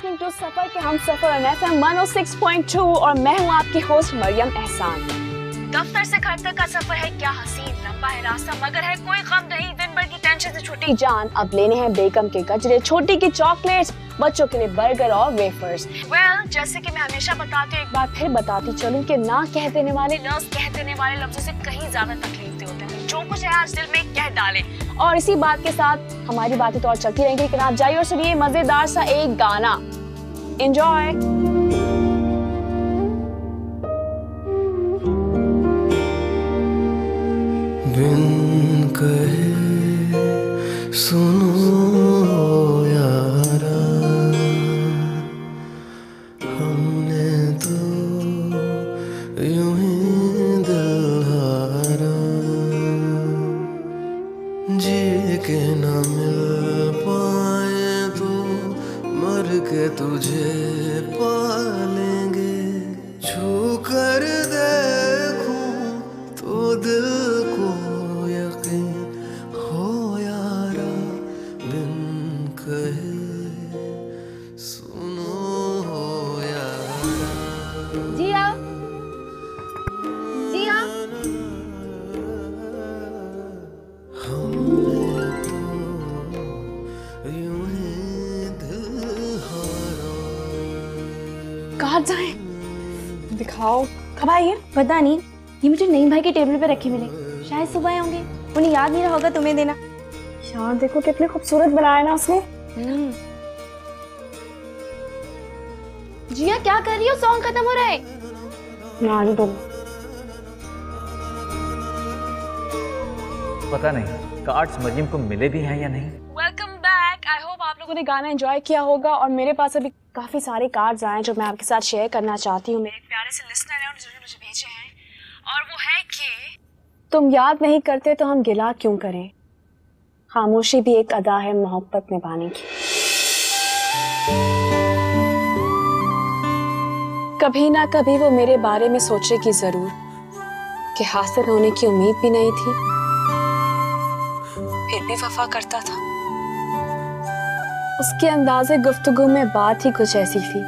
Listening to suffer के हम सफर on FM 106.2 और मैं हूँ आपकी होस्ट मरियम एहसान। दफ्तर से घर तक का सफर है क्या हसीन, लंबा है रास्ता मगर है कोई गम नहीं, दिन भर की टेंशन से छुट्टी जान। अब लेने हैं बेगम के गजरे, छोटी की चॉकलेट्स, बच्चों के लिए बर्गर और वेफर्स। जैसे कि मैं हमेशा बताती हूँ, एक बार फिर बताती चलूं कि ना कह देने वाले लफ्ज कह देने वाले लफ्जों से कहीं ज्यादा तकलीफ दे होते हैं। जो कुछ है आज दिल में कह डाले। और इसी बात के साथ हमारी बातें तो और चलती रहेंगी, लेकिन आप जाइए और सुनिए मजेदार सा एक गाना। एंजॉय। बिन कहे सुनो यारा, हमने तो यूं ही दिल हारा, जी के न मिल पाए तो मर के तुझे पालेंगे, छू कर देखूं तो दिल को यकीन हो यारा, बिन कहे सुनो यारा। जी हाँ, जी हाँ। हमने तो यूं ही दिल हारा। कहाँ जाए दिखाओ। कब आई है? पता नहीं, ये मुझे नईम भाई के टेबल पे रखे मिले, शायद सुबह आए होंगे। उन्हें याद नहीं रहा होगा तुम्हें देना। यार देखो कितने खूबसूरत बनाया ना उसने। जिया क्या कर रही हो? सॉन्ग खत्म हो रहा है। नानी तो पता नहीं कार्ड्स मरियम को मिले भी हैं या नहीं। Welcome back. आई होप आप लोगों ने गाना एंजॉय किया होगा और मेरे पास अभी काफी सारे कार्ड्स आए हैं जो मैं आपके साथ शेयर करना चाहती हूँ। मेरे एक प्यारे से लिसनर हैं, उन्होंने मुझे भेजे हैं और वो है कि तुम याद नहीं करते तो हम गिला क्यों करें, खामोशी भी एक अदा है मोहब्बत निभाने की। कभी ना कभी वो मेरे बारे में सोचेगी जरूर कि हासिल होने की उम्मीद भी नहीं थी, फिर भी वफा करता था। उसके अंदाजे गुफ्तगू में बात ही कुछ ऐसी थी,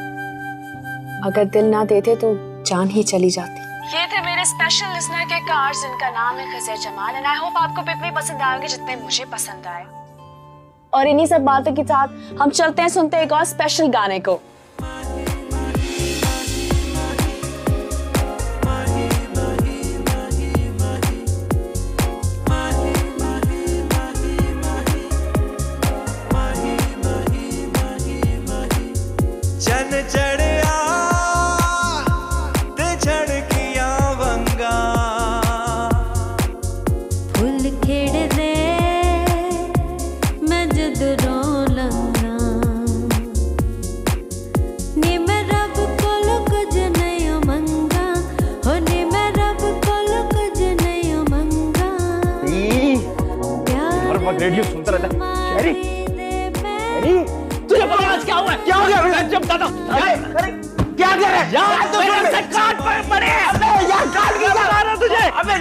अगर दिल ना देते तो जान ही चली जाती। ये थे मेरे स्पेशल लिसनर के कार्ड्स, जिनका नाम है खज़र जमाल, एंड आई होप आपको भी इतने पसंद आएंगे जितने मुझे पसंद आए। और इन्हीं सब बातों के साथ हम चलते हैं सुनते हैं एक और स्पेशल गाने को। रेडियो सुनता रहता है। शेरी, शेरी, तुझे पता आज क्या हुआ है? क्या हो गया? मैं जब बताता हूँ। क्या कर रहा है? यार तो मेरे से काट पड़े। अबे यार काट के जा रहा तुझे। अबे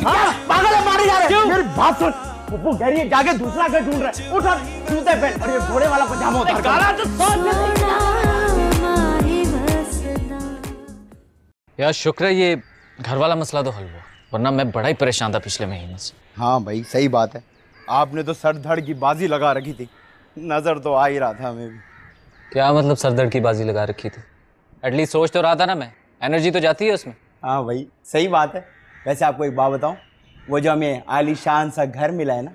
हाँ पागल है, मारे जा रहे हैं। मेरी बात सुन, वो कह रही है जाके दूसरा घर ढूंढ रहा है। उठ जूते पहन और ये घोड़े वाला पजामा उतार। गाना तो सुन। यार शुक्र है ये घर वाला मसला तो हल हुआ, वरना मैं बड़ा ही परेशान था पिछले महीने से। हाँ भाई सही बात है, आपने तो सर धड़ की बाजी लगा रखी थी, नजर तो आ ही रहा था हमें भी। क्या मतलब सर धड़ की बाजी लगा रखी थी? एटलीस्ट सोच तो रहा था ना मैं, एनर्जी तो जाती है उसमें। हाँ भाई सही बात है। वैसे आपको एक बात बताऊं, वो जो हमें आलीशान सा घर मिला है ना,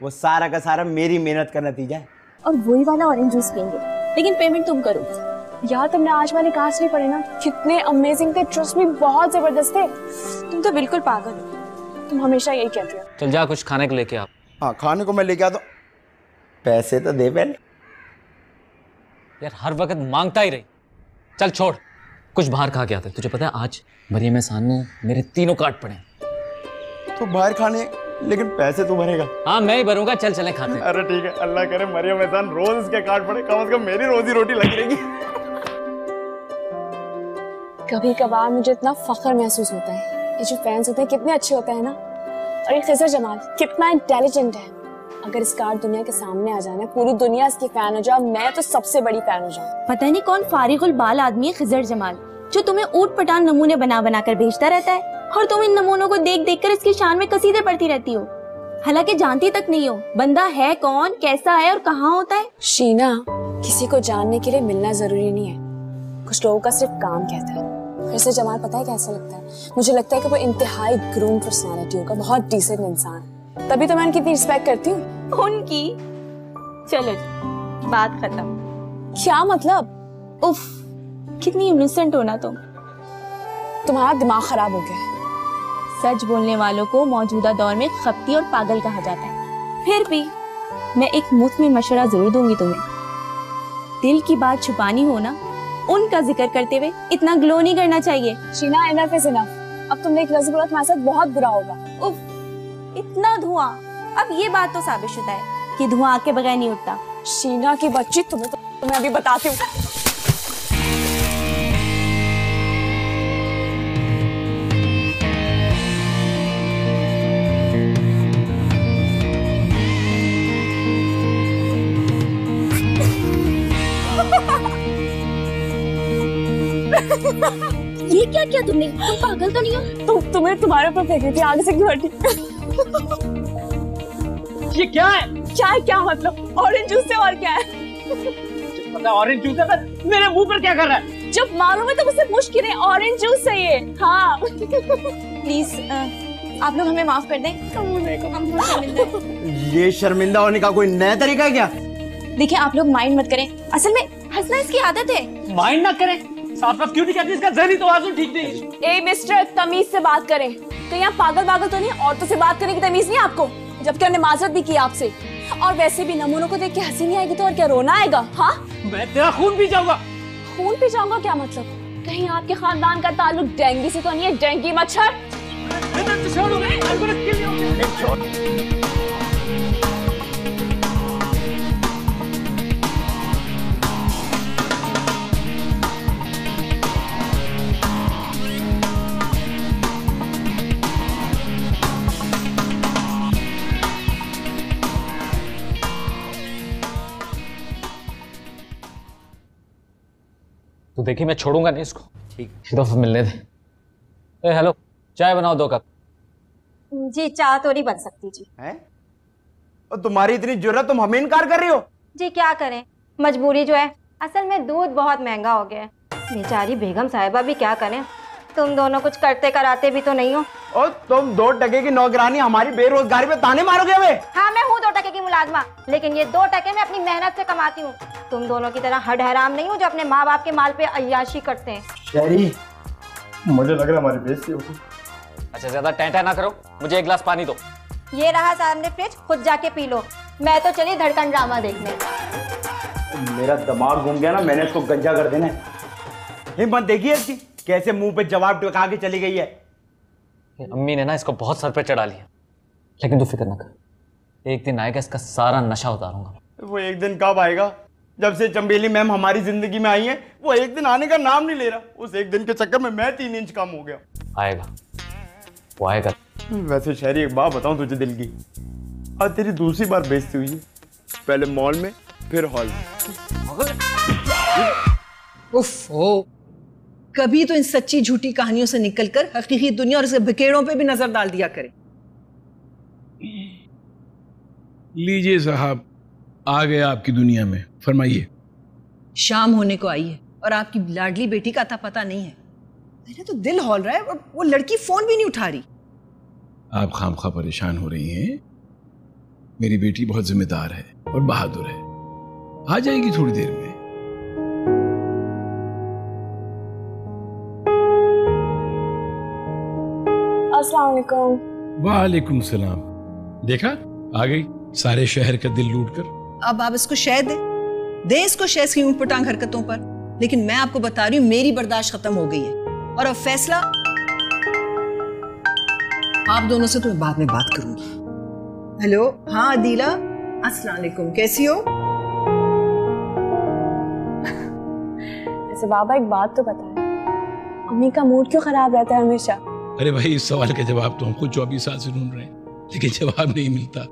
वो सारा का सारा मेरी मेहनत का नतीजा है। और वही वाला ऑरेंज जूस पियेंगे, लेकिन पेमेंट तुम करो। यार तुमने आज वाले कार्ड्स नहीं पढ़े ना, कितने अमेजिंग थे, ट्रस्ट भी बहुत जबरदस्त थे। तुम तो बिल्कुल पागल हो, तुम हमेशा यही कहती हो। चल जा कुछ खाने को लेके आ। हाँ खाने को मैं लेके आता हूँ, पैसे तो दे पहले। यार हर वक्त मांगता ही रही। चल छोड़, कुछ बाहर खा के आते। तुझे पता है आज मरियम एहसान ने मेरे 3 कार्ड पड़े। तो बाहर खाने, लेकिन पैसे तो भरेगा। हाँ मैं ही भरूंगा, चल चले खाते। अरे ठीक है, अल्लाह करे मरियम एहसान रोज इसके कार्ड पड़े, कम से कम मेरी रोजी रोटी लगी रहेगी। कभी कभार मुझे इतना फख्र महसूस होता है, ये जो फैंस होते हैं कितने अच्छे होते हैं ना। और ये खज़र जमाल कितना इंटेलिजेंट है, अगर इस कार्ड दुनिया के सामने आ जाना, पूरी दुनिया इसकी फैन हो जाए, मैं तो सबसे बड़ी फैन हो जाऊँ। पता नहीं कौन फारिगुल बाल आदमी है खिजर जमाल, जो तुम्हें ऊट पटांग नमूने बना बना कर भेजता रहता है और तुम इन नमूनों को देख देख कर इसकी शान में कसीदे पढ़ती रहती हो, हालांकि जानती तक नहीं हो बंदा है कौन, कैसा है और कहाँ होता है। शीना, किसी को जानने के लिए मिलना जरूरी नहीं है, कुछ लोगों का सिर्फ काम कहता है। वैसे जमाल पता है कैसा लगता है? मुझे लगता है कि वो इंतहाई ग्रूम पर्सनालिटी होगा, बहुत डिसेंट इंसान, तभी तो मैं उनकी इतनी रिस्पेक्ट करती हूँ। उनकी? चलो बात खत्म। क्या मतलब? उफ, कितनी इनोसेंट हो ना तुम। तुम्हारा दिमाग खराब हो गया है। सच बोलने वालों को मौजूदा दौर में खपती और पागल कहा जाता है। फिर भी मैं एक मुफ्त में मशवरा जरूर दूंगी तुम्हें, दिल की बात छुपानी हो ना, उनका जिक्र करते हुए इतना ग्लो नहीं करना चाहिए। Sheena, enough is enough. अब तुमने एक लफ्ज़ बोला तुम्हारे साथ बहुत बुरा होगा। उफ, इतना धुआं। अब ये बात तो साबितशुदा है कि धुआं आग के बगैर नहीं उठता। शीना की बच्ची, तुम्हें अभी बताती हूँ। ये क्या किया तुमने? तुम पागल तो नहीं हो? तुम्हें तुम्हारे ऊपर फेंक रही थी, आगे से क्यों हटी? ये क्या है? क्या है? क्या मतलब? ऑरेंज जूस से और क्या है? पता ऑरेंज जूस है, पर मेरे मुंह पर क्या कर रहा है? जब मालूम है तो मुझसे मुश्किल है, ऑरेंज जूस चाहिए। हाँ प्लीज आप लोग हमें माफ कर दें, हम बहुत शर्मिंदा हैं। ये शर्मिंदा होने का कोई नया तरीका है क्या? देखिए आप लोग माइंड मत करें, असल में हंसना इसकी आदत है। माइंड ना करें, साफ साफ क्यों नहीं कहती? इसका ज़हनी तवाज़ुन ठीक नहीं। ए मिस्टर, तमीज से बात करें। तो यहाँ पागल तो नहीं, औरतों से बात करने की तमीज नहीं आपको, जबकि हमने माजरत भी की आपसे। और वैसे भी नमूनों को देख के हंसी नहीं आएगी तो और क्या रोना आएगा? हाँ, मैं तेरा खून पी जाऊंगा। खून पी जाऊंगा क्या मतलब? कहीं आपके खानदान का ताल्लुक डेंगू से तो नहीं है? डेंगी मच्छर। तो देखिए मैं छोड़ूंगा नहीं इसको। ठीक, एक दफा मिलने दे। ए हेलो, चाय बनाओ 2 कप। जी चाय तो नहीं बन सकती जी। हैं? और तुम्हारी इतनी जुर्रत, तुम हमें इनकार कर रही हो? जी क्या करें, मजबूरी जो है। असल में दूध बहुत महंगा हो गया है, बेचारी बेगम साहिबा भी क्या करें। तुम दोनों कुछ करते कराते भी तो नहीं हो। और तुम 2 टके की नौकरानी हमारी बेरोजगारी पे ताने मारोगे हमें? हाँ मैं हूँ 2 टके की मुलाजमा, लेकिन ये 2 टके मैं अपनी मेहनत से कमाती हूँ। तुम दोनों की तरह हड हराम नहीं हूँ जो अपने माँ बाप के माल पे अय्याशी करते हैं। शहरी, मुझे लग रहा है हमारी बेइज्जती होगी। अच्छा ज्यादा टैंटा ना करो, मुझे 1 गिलास पानी दो। ये रहा सामने फ्रिज, खुद जाके पी लो। मैं तो चली धड़कन ड्रामा देखने। मेरा दिमाग घूम गया ना, मैंने इसको गंजा कर देना है। हिम्मत देखिए इसकी, कैसे मुंह पे जवाब टिका के चली गई है। अम्मी ने ना इसको बहुत सर पे चढ़ा लिया, लेकिन तू फिक्र ना कर, एक दिन आएगा इसका सारा नशा उतारूंगा। वो एक दिन कब आएगा? जब से चंबेली मैम हमारी जिंदगी में आई है, वो एक दिन आने का नाम नहीं ले रहा। उस एक दिन के चक्कर में मैं 3 इंच कम हो गया। आएगा, वो आएगा। वैसे शहरी, एक बात बताऊं तुझे दिल की, आज तेरी दूसरी बार बेइज्जती हुई है। पहले मॉल में, फिर हॉल में। उफ हो, कभी तो इन सच्ची झूठी कहानियों से निकलकर हकीकी दुनिया और इसके बिकेड़ों पे भी नजर डाल दिया करें। लीजिए साहब, आ गए आपकी दुनिया में, फरमाइए। शाम होने को आई है और आपकी लाडली बेटी का अता पता नहीं है। मेरा तो दिल हौल रहा है और वो लड़की फोन भी नहीं उठा रही। आप खामखा परेशान हो रही हैं। मेरी बेटी बहुत जिम्मेदार है और बहादुर है, आ जाएगी थोड़ी देर में। अस्सलाम वालेकुम। वालेकुम सलाम। देखा, आ गई सारे शहर का दिल लूट कर। अब आप इसको शह दे इसको शह की ऊटपटांग हरकतों पर, लेकिन मैं आपको बता रही हूँ मेरी बर्दाश्त खत्म हो गई है और अब फैसला आप दोनों से तो मैं बाद में बात करूंगी। हेलो, हाँ अदीला, अस्सलाम वालेकुम, कैसी हो? ऐसे बाबा एक बात तो बताएं, अम्मी का मूड क्यों खराब रहता है हमेशा? अरे भाई, इस सवाल का जवाब तो हमको 24 साल से ढूंढ रहे हैं, लेकिन जवाब नहीं मिलता।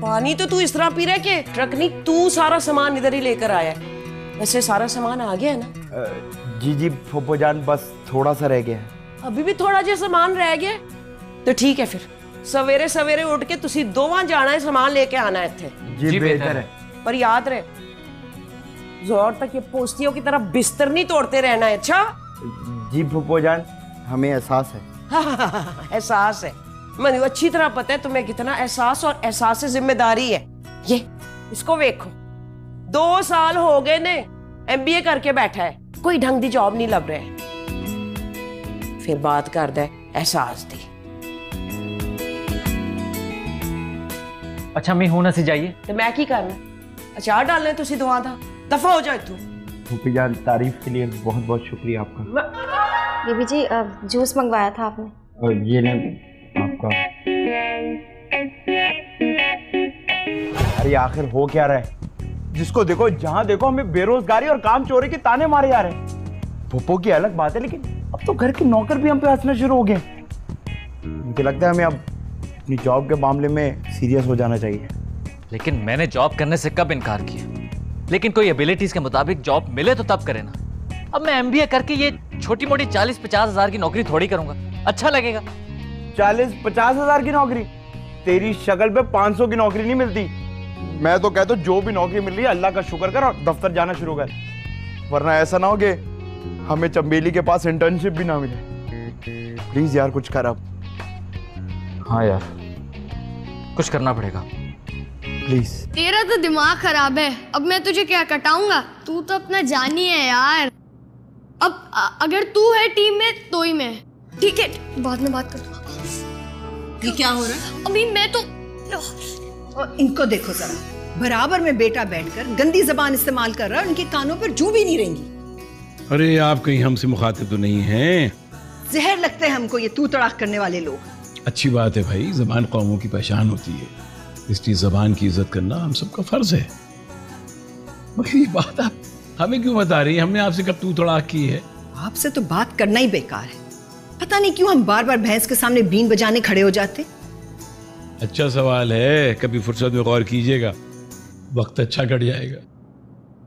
पानी तो तू इस तरह पी रहा है कि ट्रक नहीं, तू सारा सामान इधर ही लेकर आया है। वैसे सारा सामान आ गया है ना? जी फूफो जान, बस थोड़ा सा रह गया है। अभी भी थोड़ा जिहा सामान रह गया तो ठीक है, फिर सवेरे सवेरे उठ के तुसी दोवां जाना है, सामान लेके आना है इत्थे। जी बेहतर है, पर याद रहे जोर तक ये पोस्तियों की तरह बिस्तर नहीं तोड़ते रहना है। अच्छा जी फूफो जान, हमें एहसास है। एहसास है, मुझे अच्छी तरह पता है तुम्हें कितना एहसास और एहसास से जिम्मेदारी है। ये इसको देखो, 2 साल हो गए ने MBA करके बैठा है, कोई ढंग दी जॉब नहीं लग रहा है, फिर बात कर दे एहसास दी। अच्छा मैं होना से जाइए तो मैं की करना, अचार डालने तुसी दुआ दा, दफा हो जाए तू। फूफी जान, तारीफ के लिए बहुत बहुत शुक्रिया आपका। बीबी जी जूस मंगवाया था आपने। और ये ले आपका। अरे आखिर हो क्या रहा है? जिसको देखो जहां देखो हमें बेरोजगारी और काम चोरी के ताने मारे जा रहे हैं। फूफो की अलग बात है, लेकिन अब तो घर के नौकर भी हम पे हंसना शुरू हो गए। मुझे लगता है हमें अब अपनी जॉब के मामले में सीरियस हो जाना चाहिए। लेकिन मैंने जॉब करने से कब इनकार किया? लेकिन कोई एबिलिटीज के मुताबिक जॉब मिले तो तब करे ना। अब मैं MBA करके ये छोटी मोटी 40-50 हजार की नौकरी थोड़ी करूंगा, अच्छा लगेगा? 40-50 हजार की नौकरी? तेरी शक्ल पे 500 की नौकरी नहीं मिलती। मैं तो कहता हूँ जो भी नौकरी मिल रही है अल्लाह का शुक्र कर और दफ्तर जाना शुरू कर, वरना ऐसा ना हो कि हमें चंबेली के पास इंटर्नशिप भी ना मिले। प्लीज यार कुछ कर अब। हाँ यार कुछ करना पड़ेगा प्लीज। तेरा तो दिमाग खराब है, अब मैं तुझे क्या कटाऊंगा? तू तो अपना जानी है यार। अब अगर तू है टीम में तो ही मैं, ठीक है? बाद में बात कर। ये क्या हो रहा है? अभी मैं तो और इनको देखो जरा, बराबर में बेटा बैठकर गंदी जबान इस्तेमाल कर रहा है, उनके कानों पर जू भी नहीं रहेंगी। अरे आप कहीं हमसे मुखातिब तो नहीं हैं? जहर लगते हैं हमको ये तू तड़ाक करने वाले लोग। अच्छी बात है भाई, जबान कौमों की पहचान होती है, इसलिए जबान की इज्जत करना हम सबका फर्ज है। मगर ये बात आप हमें क्यों बता रही है? हमने आपसे कब तू तड़ाक की है? आपसे तो बात करना ही बेकार है। पता नहीं क्यों हम बार बार भैंस के सामने बीन बजाने खड़े हो जाते। अच्छा सवाल है, कभी फुर्सत में गौर कीजिएगा, वक्त अच्छा कट जाएगा।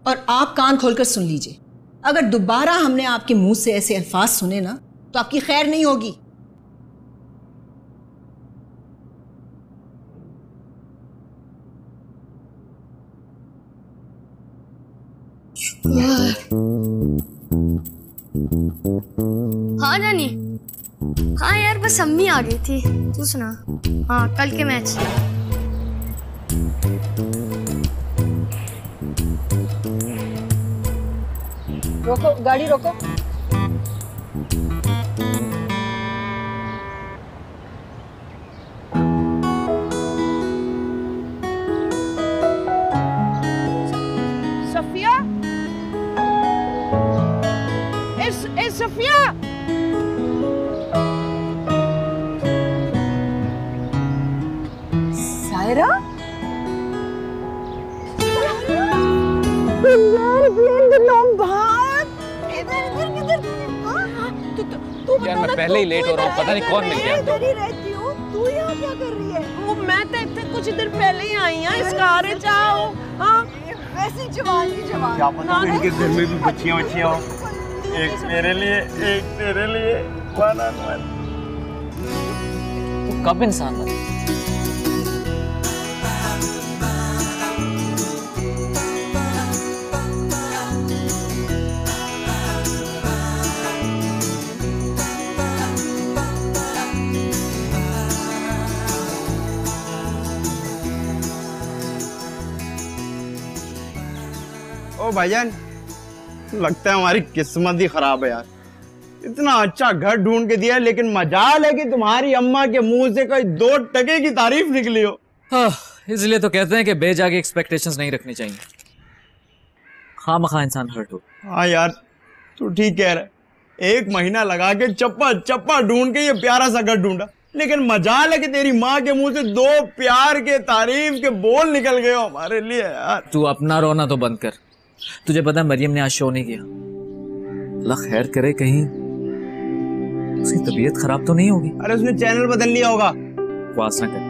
और आप कान खोलकर सुन लीजिए, अगर दोबारा हमने आपके मुंह से ऐसे अल्फाज सुने ना तो आपकी खैर नहीं होगी। हाँ जानी, हाँ यार बस अम्मी आ गई थी। तू सुना? हाँ कल के मैच। रोको गाड़ी रोको। सफिया, सफिया, सायरा, यार मैं पहले ही लेट हो रहा हूँ, पता नहीं कौन मिल गया। रहती हूँ, तू यहाँ क्या कर रही है? वो मैं तो इतने कुछ देर पहले ही आई हूँ, इस कार जाओ। हाँ वैसी जवान की जवान। क्या पता इनके घर में भी बच्चियां हो, एक मेरे लिए एक तेरे लिए, वन ऑन वन। तो कब इंसान बने? ओ भाईजान, लगता है हमारी किस्मत ही खराब है यार। इतना अच्छा घर ढूंढ के दिया है, लेकिन मजाल है कि तुम्हारी अम्मा के मुंह से कोई 2 टके की तारीफ निकली हो। हाँ, इसलिए तो कहते हैं कि बेजा की एक्सपेक्टेशंस नहीं रखनी चाहिए, खामखा इंसान हर्ट हो। हाँ यार तू ठीक कह रहा है, 1 महीना लगा के चप्पा चप्पा ढूंढ के ये प्यारा सा घर ढूंढा, लेकिन मजाल है कि तेरी माँ के मुंह से 2 प्यार के तारीफ के बोल निकल गए हो हमारे लिए यार। तू अपना रोना तो बंद कर। तुझे पता है मरियम ने आज शो नहीं किया, अल्लाह खैर करे, कहीं उसकी तबीयत खराब तो नहीं होगी? अरे उसने चैनल बदल लिया होगा। बकवास ना कर,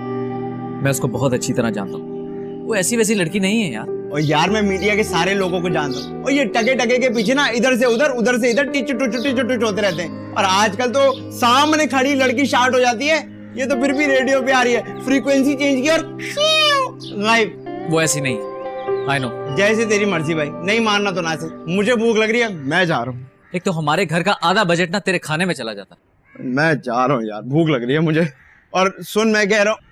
मैं उसको बहुत अच्छी तरह जानता हूँ। वो ऐसी वैसी लड़की नहीं है यार। और यार मैं मीडिया के सारे लोगों को जानता हूँ, और ये टके टके के पीछे ना इधर से उधर टिच टुच होते रहते हैं। और आजकल तो सामने खड़ी लड़की शार्ट हो जाती है, ये तो फिर भी रेडियो पे आ रही है, फ्रीक्वेंसी चेंज की और गायब। वो ऐसी नहीं है, आई नो। जैसे तेरी मर्जी भाई, नहीं मानना तो ना से, मुझे भूख लग रही है, मैं जा रहा हूँ। एक तो हमारे घर का आधा बजट ना तेरे खाने में चला जाता। मैं जा रहा हूँ यार, भूख लग रही है मुझे। और सुन, मैं कह रहा हूँ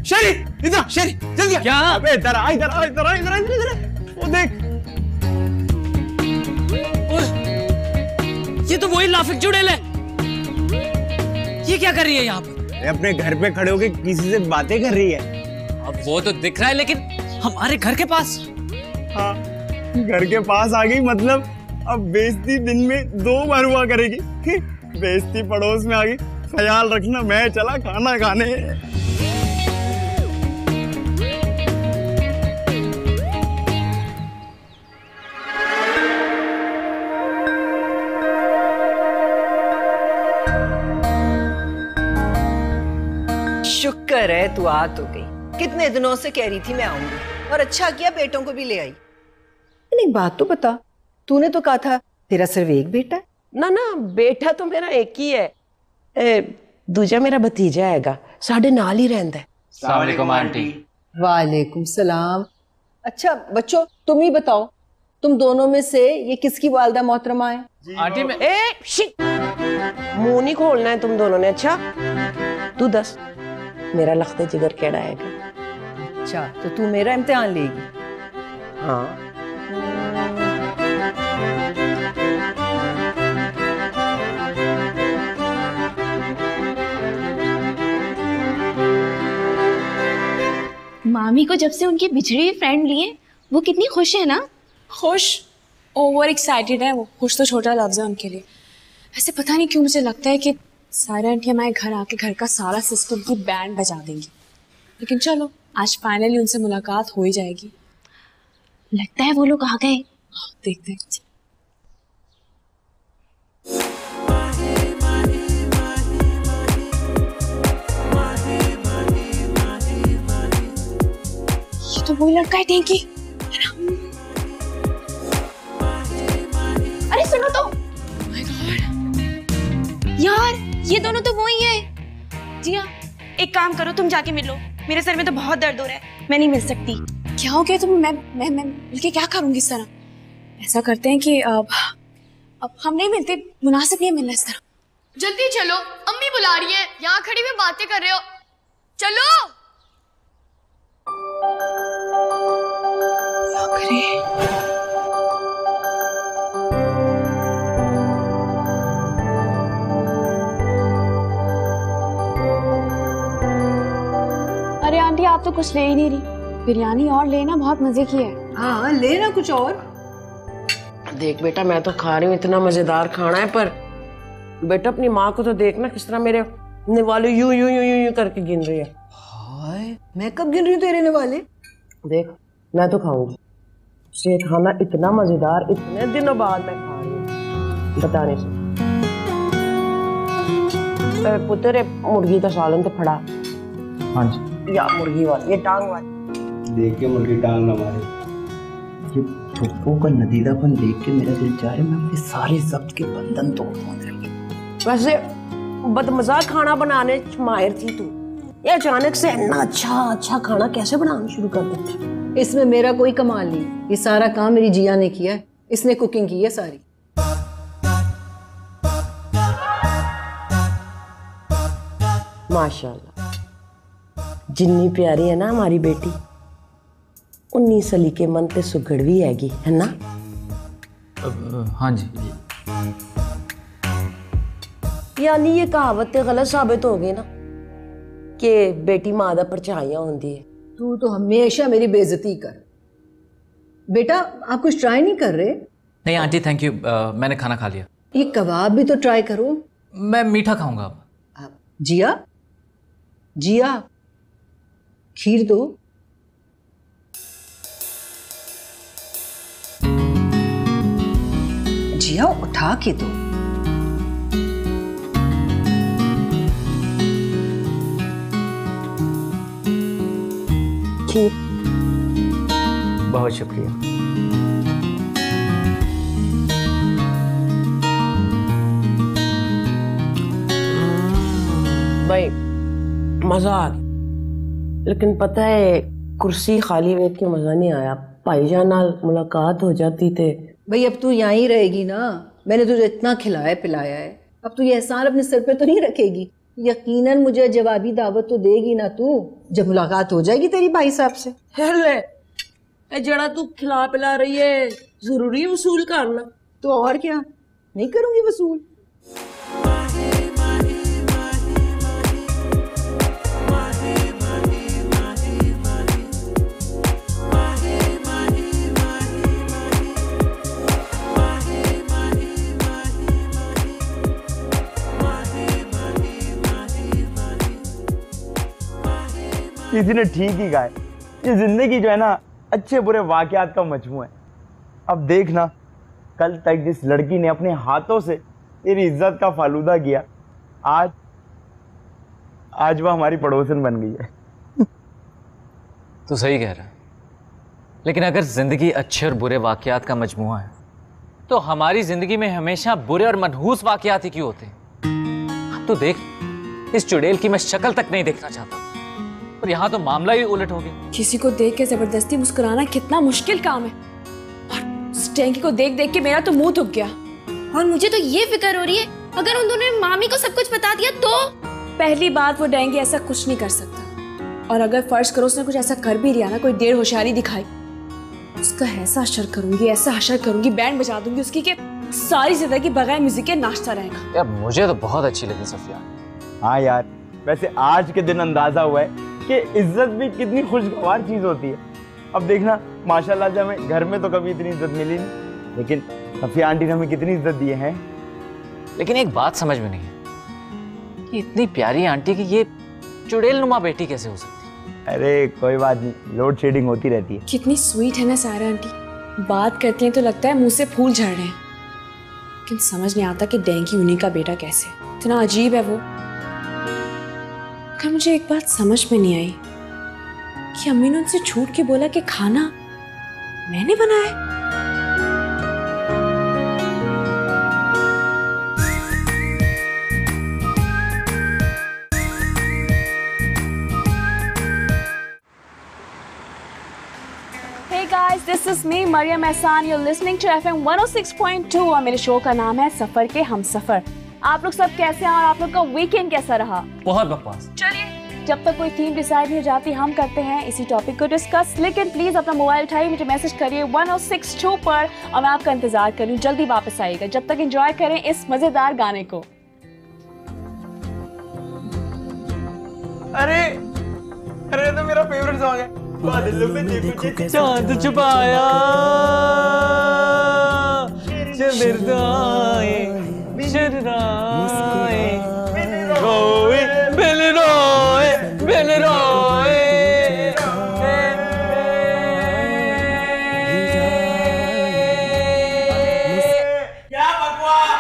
शरी, इधर शरी, जल्दी क्या? अबे इधर आ, इधर आ, इधर आ, इधर आ, इधर आ। वो देख, ये तो वही लाफिक चुड़ैल है। ये क्या कर रही है यहाँ पर? अपने घर पे खड़े होके किसी से बातें कर रही है। अब वो तो दिख रहा है, लेकिन हमारे घर के पास। हाँ, घर के पास आ गई मतलब अब बेइज्जती दिन में 2 बार हुआ करेगी। बेइज्जती पड़ोस में आ गई, ख्याल रखना, मैं चला खाना खाने। शुक्र है तू आ तो गई, कितने दिनों से कह रही थी मैं आऊंगी, और अच्छा किया बेटों को भी ले आई। एक बात तो बता, तूने तो कहा था तेरा सिर्फ एक बेटा है। ना ना, बेटा तो मेरा एक ही है, दूजा मेरा भतीजा हैगा, साढ़े नाल ही रहंदा है। अस्सलाम वालेकुम आंटी। वालेकुम सलाम। अच्छा बच्चों, तुम ही बताओ, तुम दोनों में से ये किसकी वालदा मोहतरमा है? आंटी मैं मुंह नहीं खोलना है तुम दोनों ने। अच्छा तू दस, मेरा लख्ते जिगर केड़ा हैगा? अच्छा, तो तू मेरा इम्तिहान लेगी? हाँ। मामी को जब से उनकी बिछड़ी हुई फ्रेंड लिए, वो कितनी खुश है ना। खुश, ओवर एक्साइटेड है वो। खुश तो छोटा लफ्ज है उनके लिए। ऐसे पता नहीं क्यों मुझे लगता है कि सारे आंटी हमारे घर आके घर का सारा सिस्टम की बैंड बजा देंगी। लेकिन चलो, आज फाइनली उनसे मुलाकात हो ही जाएगी। लगता है वो लोग आ गए। देखते हैं। ये तो वही लड़का है टेंकी। अरे सुनो तो, यार ये दोनों तो वही है। जिया, एक काम करो, तुम जाके मिलो, मेरे सर में तो बहुत दर्द हो रहा है, मैं नहीं मिल सकती। क्या हो गया तुम्हें? मैं मिलके क्या करूंगी इस तरह? ऐसा करते हैं कि अब हम नहीं मिलते, मुनासिब नहीं है मिलना इस तरह। जल्दी चलो, अम्मी बुला रही है, यहाँ खड़ी हुई बातें कर रहे हो। चलो। क्या करें? अरे आंटी, आप तो कुछ ले ही नहीं रही। बिरयानी और लेना, बहुत मजे की है। हाँ लेना कुछ और। देख बेटा, मैं तो खा रही हूँ, इतना मजेदार खाना है, पर बेटा अपनी माँ को तो देखना किस तरह मेरे निवाले यूं यूं यूं यूं यूं करके गिन रही है। हाय, मैं कब गिन रही हूँ तेरे निवाले? देख, मैं तो खाऊंगी। ये खाना इतना मजेदार, इतने दिनों बाद मैं खा रही हूँ, बताने से। पुत्र मुर्गी का सालन तो फड़ा। हाँ जी। या मुर्गी वाली, ये टांग वाली। देख के मुर्गी टांग ना मारे। ये पप्पू का नदीलापन देख के मेरा दिल चाह रहा है मैं अपने सारे जब्त के बंधन तोड़ दूं। वैसे बदमजा खाना बनाने माहिर थी तू, ये अचानक से इतना अच्छा खाना कैसे बनाना शुरू कर दी? इसमें मेरा कोई कमाल नहीं, ये सारा काम मेरी जिया ने किया है, इसने कुकिंग की है सारी। माशाल्लाह, जिन्नी प्यारी है ना हमारी बेटी, उन्नी सलीके मन ते सुगड़वी हैगी, है ना? हाँ जी। यानी ये कहावत ते गलत साबित हो गई ना कि बेटी मां दा परछाइयां होंदी है। तू तो हमेशा मेरी बेइज्जती कर। बेटा आप कुछ ट्राई नहीं कर रहे? नहीं आंटी थैंक यू, मैंने खाना खा लिया। ये कबाब भी तो ट्राई करो। मैं मीठा खाऊंगा अब। जिया, जिया खीर दो। जिया उठा के दो। खीर। बहुत शुक्रिया। भाई मजा आ गया, लेकिन पता है कुर्सी खाली वेख के मजा नहीं आया। भाईजान नाल मुलाकात हो जाती थे। भाई अब तू यहाँ ही रहेगी ना, मैंने तुझे इतना खिलाया पिलाया है, अब तू ये एहसान अपने सर पे तो नहीं रखेगी। यकीनन मुझे जवाबी दावत तो देगी ना तू, जब मुलाकात हो जाएगी तेरी भाई साहब से। हेले ए जड़ा तू खिला पिला रही है, जरूरी वसूल करना? तो और क्या, नहीं करूंगी वसूल। किसी ने ठीक ही कहा है, ये जिंदगी जो है ना अच्छे बुरे वाकयात का मजमू है। अब देखना, कल तक जिस लड़की ने अपने हाथों से तेरी इज्जत का फालूदा किया, आज वह हमारी पड़ोसन बन गई है। तो सही कह रहा है, लेकिन अगर जिंदगी अच्छे और बुरे वाकयात का मजमुआ है तो हमारी जिंदगी में हमेशा बुरे और मनहूस वाकयात ही क्यों होते हैं? अब तो देख, इस चुड़ैल की मैं शक्ल तक नहीं देखना चाहता, और यहाँ तो मामला ही उलट हो गया। किसी को देख के जबरदस्ती मुस्कुराना कितना मुश्किल काम है, और उस टैंकी को देख देख के मेरा तो मुंह थक गया। और मुझे तो ये फिक्र हो रही है, अगर उन दोनों ने मामी को सब कुछ बता दिया तो? पहली बात, वो डेंगी ऐसा कुछ नहीं कर सकता, और अगर फर्ज करो उसने कुछ ऐसा कर भी लिया ना, कोई देर होशियारी दिखाई, उसका ऐसा हशर करूंगी, ऐसा हशर करूंगी, बैंड बजा दूंगी उसकी कि सारी जिंदगी बगैर म्यूजिक के नाचता रहेगा। यार मुझे तो बहुत अच्छी लगी सफिया। हाँ यार, वैसे आज के दिन अंदाजा हुआ है कि इज्जत भी कितनी खुशगवार चीज होती है। अब देखना, माशाल्लाह से हमें घर में तो कभी इतनी इज्जत मिली नहीं, लेकिन सफिया आंटी ने हमें कितनी इज्जत दी है। लेकिन एक बात समझ में नहीं है कि इतनी प्यारी आंटी की ये चुड़ैल नुमा बेटी कैसे हो सकती है? अरे कोई बात नहीं, लोड शेडिंग होती रहती है। कितनी स्वीट है ना सारा आंटी, बात करती हैं तो लगता है मुंह से फूल झड़ रहे हैं, लेकिन समझ नहीं आता कि डेंगी उन्हीं का बेटा कैसे, इतना अजीब है वो। मगर मुझे एक बात समझ में नहीं आई कि अम्मी ने उनसे झूठ के बोला कि खाना मैंने बनाया। Hey guys, this is me, Maryam एहसान. You're listening to FM 106.2 और मेरे शो का नाम है सफर के हम सफर. आप लोग सब कैसे हैं और आप लोग का वीकेंड कैसा रहा? बहुत बकवास। चलिए, जब तक कोई थीम डिसाइड नहीं हो जाती हम करते हैं इसी टॉपिक को डिस्कस। लेकिन प्लीज अपना मोबाइल उठाइए, मुझे मैसेज करिए 1062 पर और मैं आपका इंतजार करूँ। जल्दी वापस आइएगा, जब तक एंजॉय करें इस मजेदार गाने को। अरे अरे तो मेरा फेवरेट सॉन्ग है, बादलों में देखो चांद छुपाया शर्राए शर्राए रोए बिल रोए बिल रोए। क्या बकवास।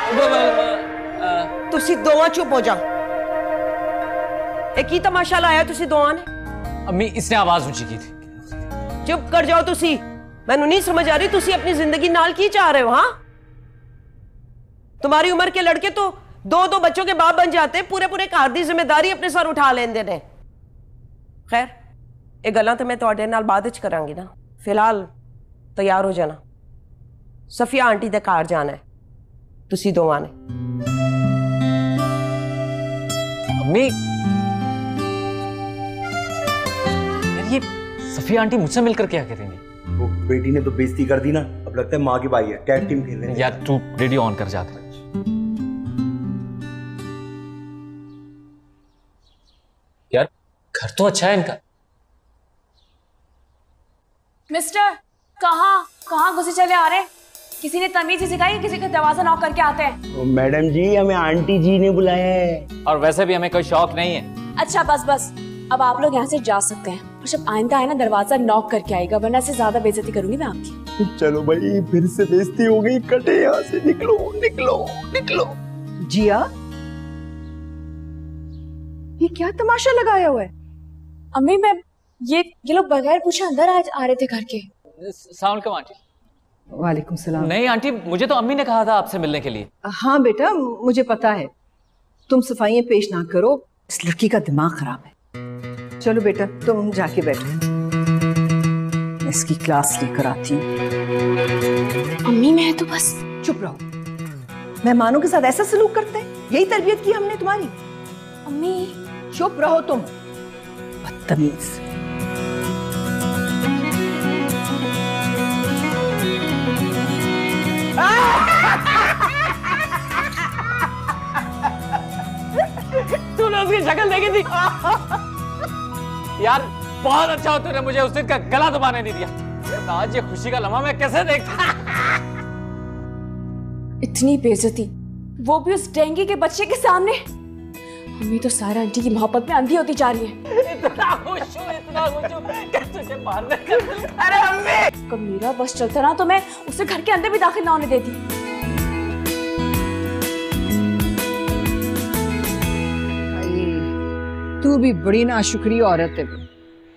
तुसी दोवां चुप हो जाओ। एक ही तमाशा लाया तुसी दोवां ने। अम्मी, इसने आवाज ऊंची की थी। चुप कर जाओ तुसी। मैनू नहीं समझ आ रही तुसी अपनी जिंदगी नाल की चाह रहे हो? हाँ, तुम्हारी उम्र के लड़के तो दो दो बच्चों के बाप बन जाते, पूरे पूरे घर दी जिम्मेदारी अपने सर उठा लेंदे ने। खैर, ये गल्लां तो मैं तुहाडे नाल बाद विच करांगी ना। फिलहाल तैयार हो जाना, सफिया आंटी दे घर जाना है तुसी दोवां ने। अम्मी, ये सफिया आंटी मुझसे मिलकर क्या करेंगी? वो बेटी ने तो बेइज्जती कर दी ना, अब लगता है माँ की बाई है, टैग टीम खेल रहे हैं। यार तू रेडियो ऑन कर जाते। यार घर तो अच्छा है इनका। मिस्टर, कहाँ घुसे चले आ रहे हैं? किसी ने तमीज ही सिखाई, किसी का दरवाजा नॉक करके आते हैं? मैडम जी, हमें आंटी जी ने बुलाया है। और वैसे भी हमें कोई शौक नहीं है। अच्छा बस, अब आप लोग यहाँ से जा सकते हैं। और जब आइंदा आए ना दरवाजा नॉक करके आएगा, वरना से ज्यादा बेइज्जती करूंगी मैं आपकी। चलो भाई, फिर से बेइज्जती हो गई, कटे यहाँ से, निकलो निकलो निकलो। जिया, ये क्या तमाशा लगाया हुआ है? अम्मी मैं ये लोग बगैर पूछे अंदर आ रहे थे घर के। साउंड कम आंटी। वालेकुम सलाम। नहीं आंटी, मुझे तो अम्मी ने कहा था आपसे मिलने के लिए। हाँ बेटा, मुझे पता है, तुम सफाइयाँ पेश ना करो, इस लड़की का दिमाग खराब है। चलो बेटा, तुम जाके बैठो, इसकी क्लास लेकर आती हूँ। अम्मी मैं तो बस। चुप रहो, मेहमानों के साथ ऐसा सलूक करते हैं? यही तरबियत की हमने तुम्हारी? अम्मी चुप रहो तुम, बदतमीज। तूने उसकी शक्ल देखी थी? यार बहुत अच्छा हो तूने मुझे उस दिन का गला दबाने नहीं दिया। आज ये खुशी का लम्हा मैं कैसे देखता। इतनी बेइज्जती, वो भी उस डेंगी के बच्चे के सामने। अम्मी तो सारा आंटी की मोहब्बत में अंधी होती जा रही है। इतना खुश हूँ कि तुझे मारने का। अरे अम्मी, कब मेरा बस चलता ना तो मैं उसे घर के अंदर भी दाखिल ना होने देती। तू भी बड़ी नाशुक्री औरत है।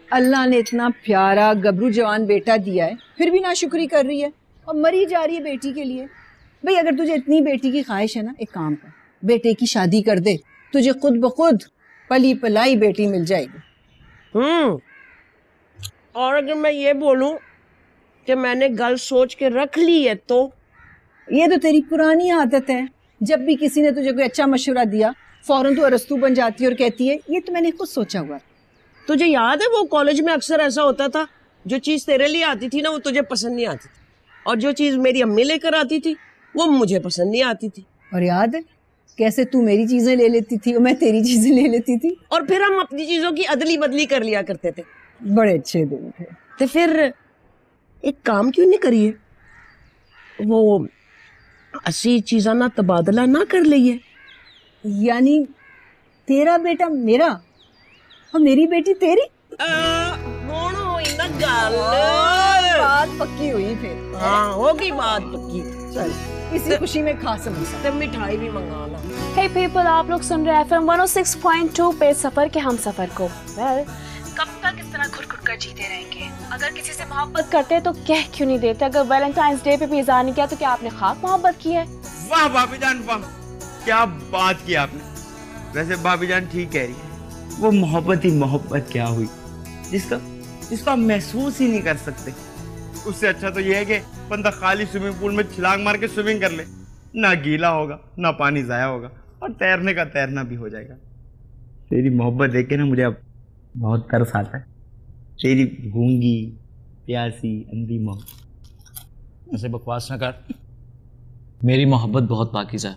अल्लाह ने इतना प्यारा गबरू जवान बेटा दिया है, फिर भी नाशुक्री कर रही है और मरी जा रही है बेटी के लिए। भाई अगर तुझे इतनी बेटी की ख्वाहिश है ना, एक काम कर, बेटे की शादी कर दे, तुझे खुद ब खुद पली पलाई बेटी मिल जाएगी। और अगर मैं ये बोलूं कि मैंने गल सोच के रख ली है तो? ये तो तेरी पुरानी आदत है, जब भी किसी ने तुझे कोई अच्छा मशवरा दिया फौरन तू अरस्तू बन जाती है और कहती है ये तो मैंने खुद सोचा हुआ। तुझे याद है वो कॉलेज में अक्सर ऐसा होता था, जो चीज तेरे लिए आती थी ना वो तुझे पसंद नहीं आती थी, और जो चीज मेरी अम्मी लेकर आती थी वो मुझे पसंद नहीं आती थी। और याद है कैसे तू मेरी चीजें ले लेती थी और मैं तेरी चीजें ले लेती थी, और फिर हम अपनी चीजों की अदली बदली कर लिया करते थे। बड़े अच्छे दिन थे। तो फिर एक काम क्यों नहीं करिए, वो 80 चीजा ना तबादला ना कर लिए? यानी तेरा बेटा मेरा और मेरी बेटी तेरी? बात पक्की हुई फिर। हाँ होगी बात पक्की। चल इसी खुशी में खा समोसा, तो मिठाई भी मंगाना। Hey people, आप लोग सुन रहे हैं FM 106.2 पे सफर के हम सफर को। Well, कब तक इस तरह घुट-घुट कर जीते रहेंगे? अगर किसी से मोहब्बत करते हैं तो कह क्यों नहीं देते? अगर वैलेंटाइंस डे पे भी इज़हार नहीं किया तो क्या आपने खाक मोहब्बत की है? वाह भाभी जान वाह, क्या बात की आपने। वैसे भाभी जान ठीक कह रही है, वो मोहब्बत ही मोहब्बत क्या हुई जिसका हम महसूस ही नहीं कर सकते। उससे अच्छा तो ये है कि बंदा खाली स्विमिंग पूल में छलांग मार के स्विमिंग कर ले, ना गीला होगा ना पानी जाया होगा और तैरने का तैरना भी हो जाएगा। तेरी मोहब्बत देख के ना मुझे अब बहुत तरस आता है, तेरी गूंगी प्यासी अंधी मोहब्बत। ऐसे बकवास ना कर, मेरी मोहब्बत बहुत पाकीज़ा है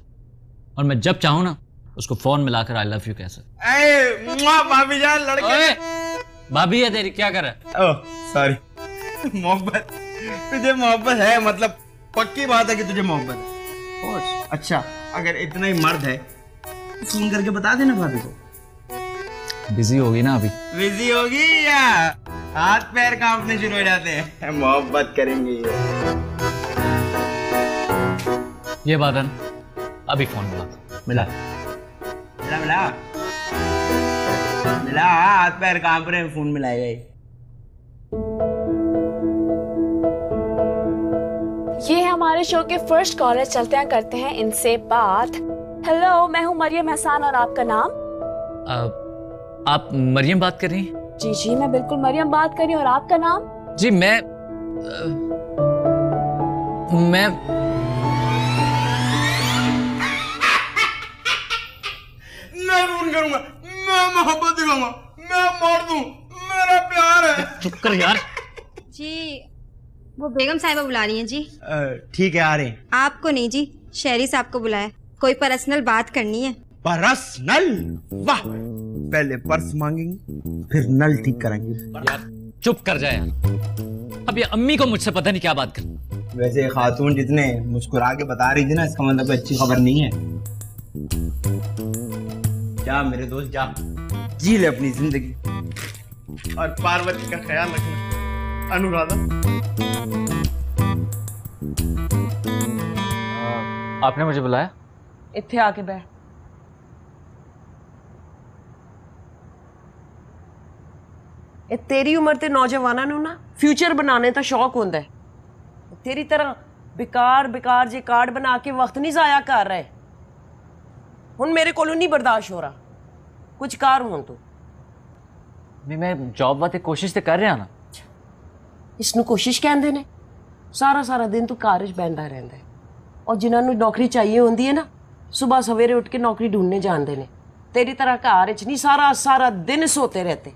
और मैं जब चाहूँ ना उसको फोन मिलाकर आई लव यू कह सकता। भाभी जान लड़के भाभी है तेरी, क्या कर रहा है? Oh sorry. मोहब्बत, तुझे मोहब्बत है, मतलब पक्की बात है कि तुझे मोहब्बत है। और अच्छा अगर इतना ही मर्द है तो फोन करके बता देना भाभी को। बिजी होगी ना अभी? बिजी होगी या हाथ पैर कांपने शुरू हो जाते हैं? मोहब्बत करेंगे ये बात है ना, अभी फोन मिला मिला मिला मिला, हाथ पैर कांप रहे हैं, फोन मिलाएगा। ये है हमारे शो के फर्स्ट कॉलर, चलते हैं करते हैं इनसे बात। हेलो, मैं हूँ मरियम एहसान और आपका नाम? आप मरियम बात कर रही हैं? जी जी मैं बिल्कुल मरियम बात कर रही हूँ। और आपका नाम? जी मैं फोन करूंगा, मैं मोहब्बत दिखाऊंगा, मैं मार दूं, मेरा प्यार है। चुप कर यार। जी वो बेगम साहिबा बुला रही हैं जी। ठीक है आ रहे हैं। आपको नहीं जी, शहरी साहब को बुलाया, कोई पर्सनल बात करनी है। पर्सनल? वाह, पहले पर्स मांगेंगे फिर नल ठीक कराएंगे। यार चुप कर जाए यार, अब ये अम्मी को मुझसे पता नहीं क्या बात कर। वैसे खातून जितने मुस्कुरा के बता रही थी ना, इसका मतलब अच्छी खबर नहीं है। जा मेरे दोस्त जा, जी ले अपनी जिंदगी। और पार्वती का ख्याल रखना। अनुराधा, आपने मुझे बुलाया? इत्थे आके बैठ। ਇਹ तेरी उम्र ਤੇ ਨੌਜਵਾਨਾਂ ਨੂੰ ਨਾ ਫਿਊਚਰ ਬਣਾਉਣੇ ਦਾ ਸ਼ੌਕ ਹੁੰਦਾ ਹੈ। तेरी तरह बेकार जे कार्ड बना के वक्त नहीं जाया कर रहे। हुण मेरे कोलों नहीं बर्दाश्त हो रहा, कुछ कर हुण तू। मैं जॉब वास्ते कोशिश तो कर रहा ना। इसनू कोशिश कहंदे ने। सारा सारा दिन तू घर च बैठा रहिंदा है और जिन्हां नू नौकरी चाहिए होंदी है ना, सुबह सवेरे उठ के नौकरी ढूंढने जाते हैं। तेरी तरह घर च नहीं सारा सारा दिन सोते रहते।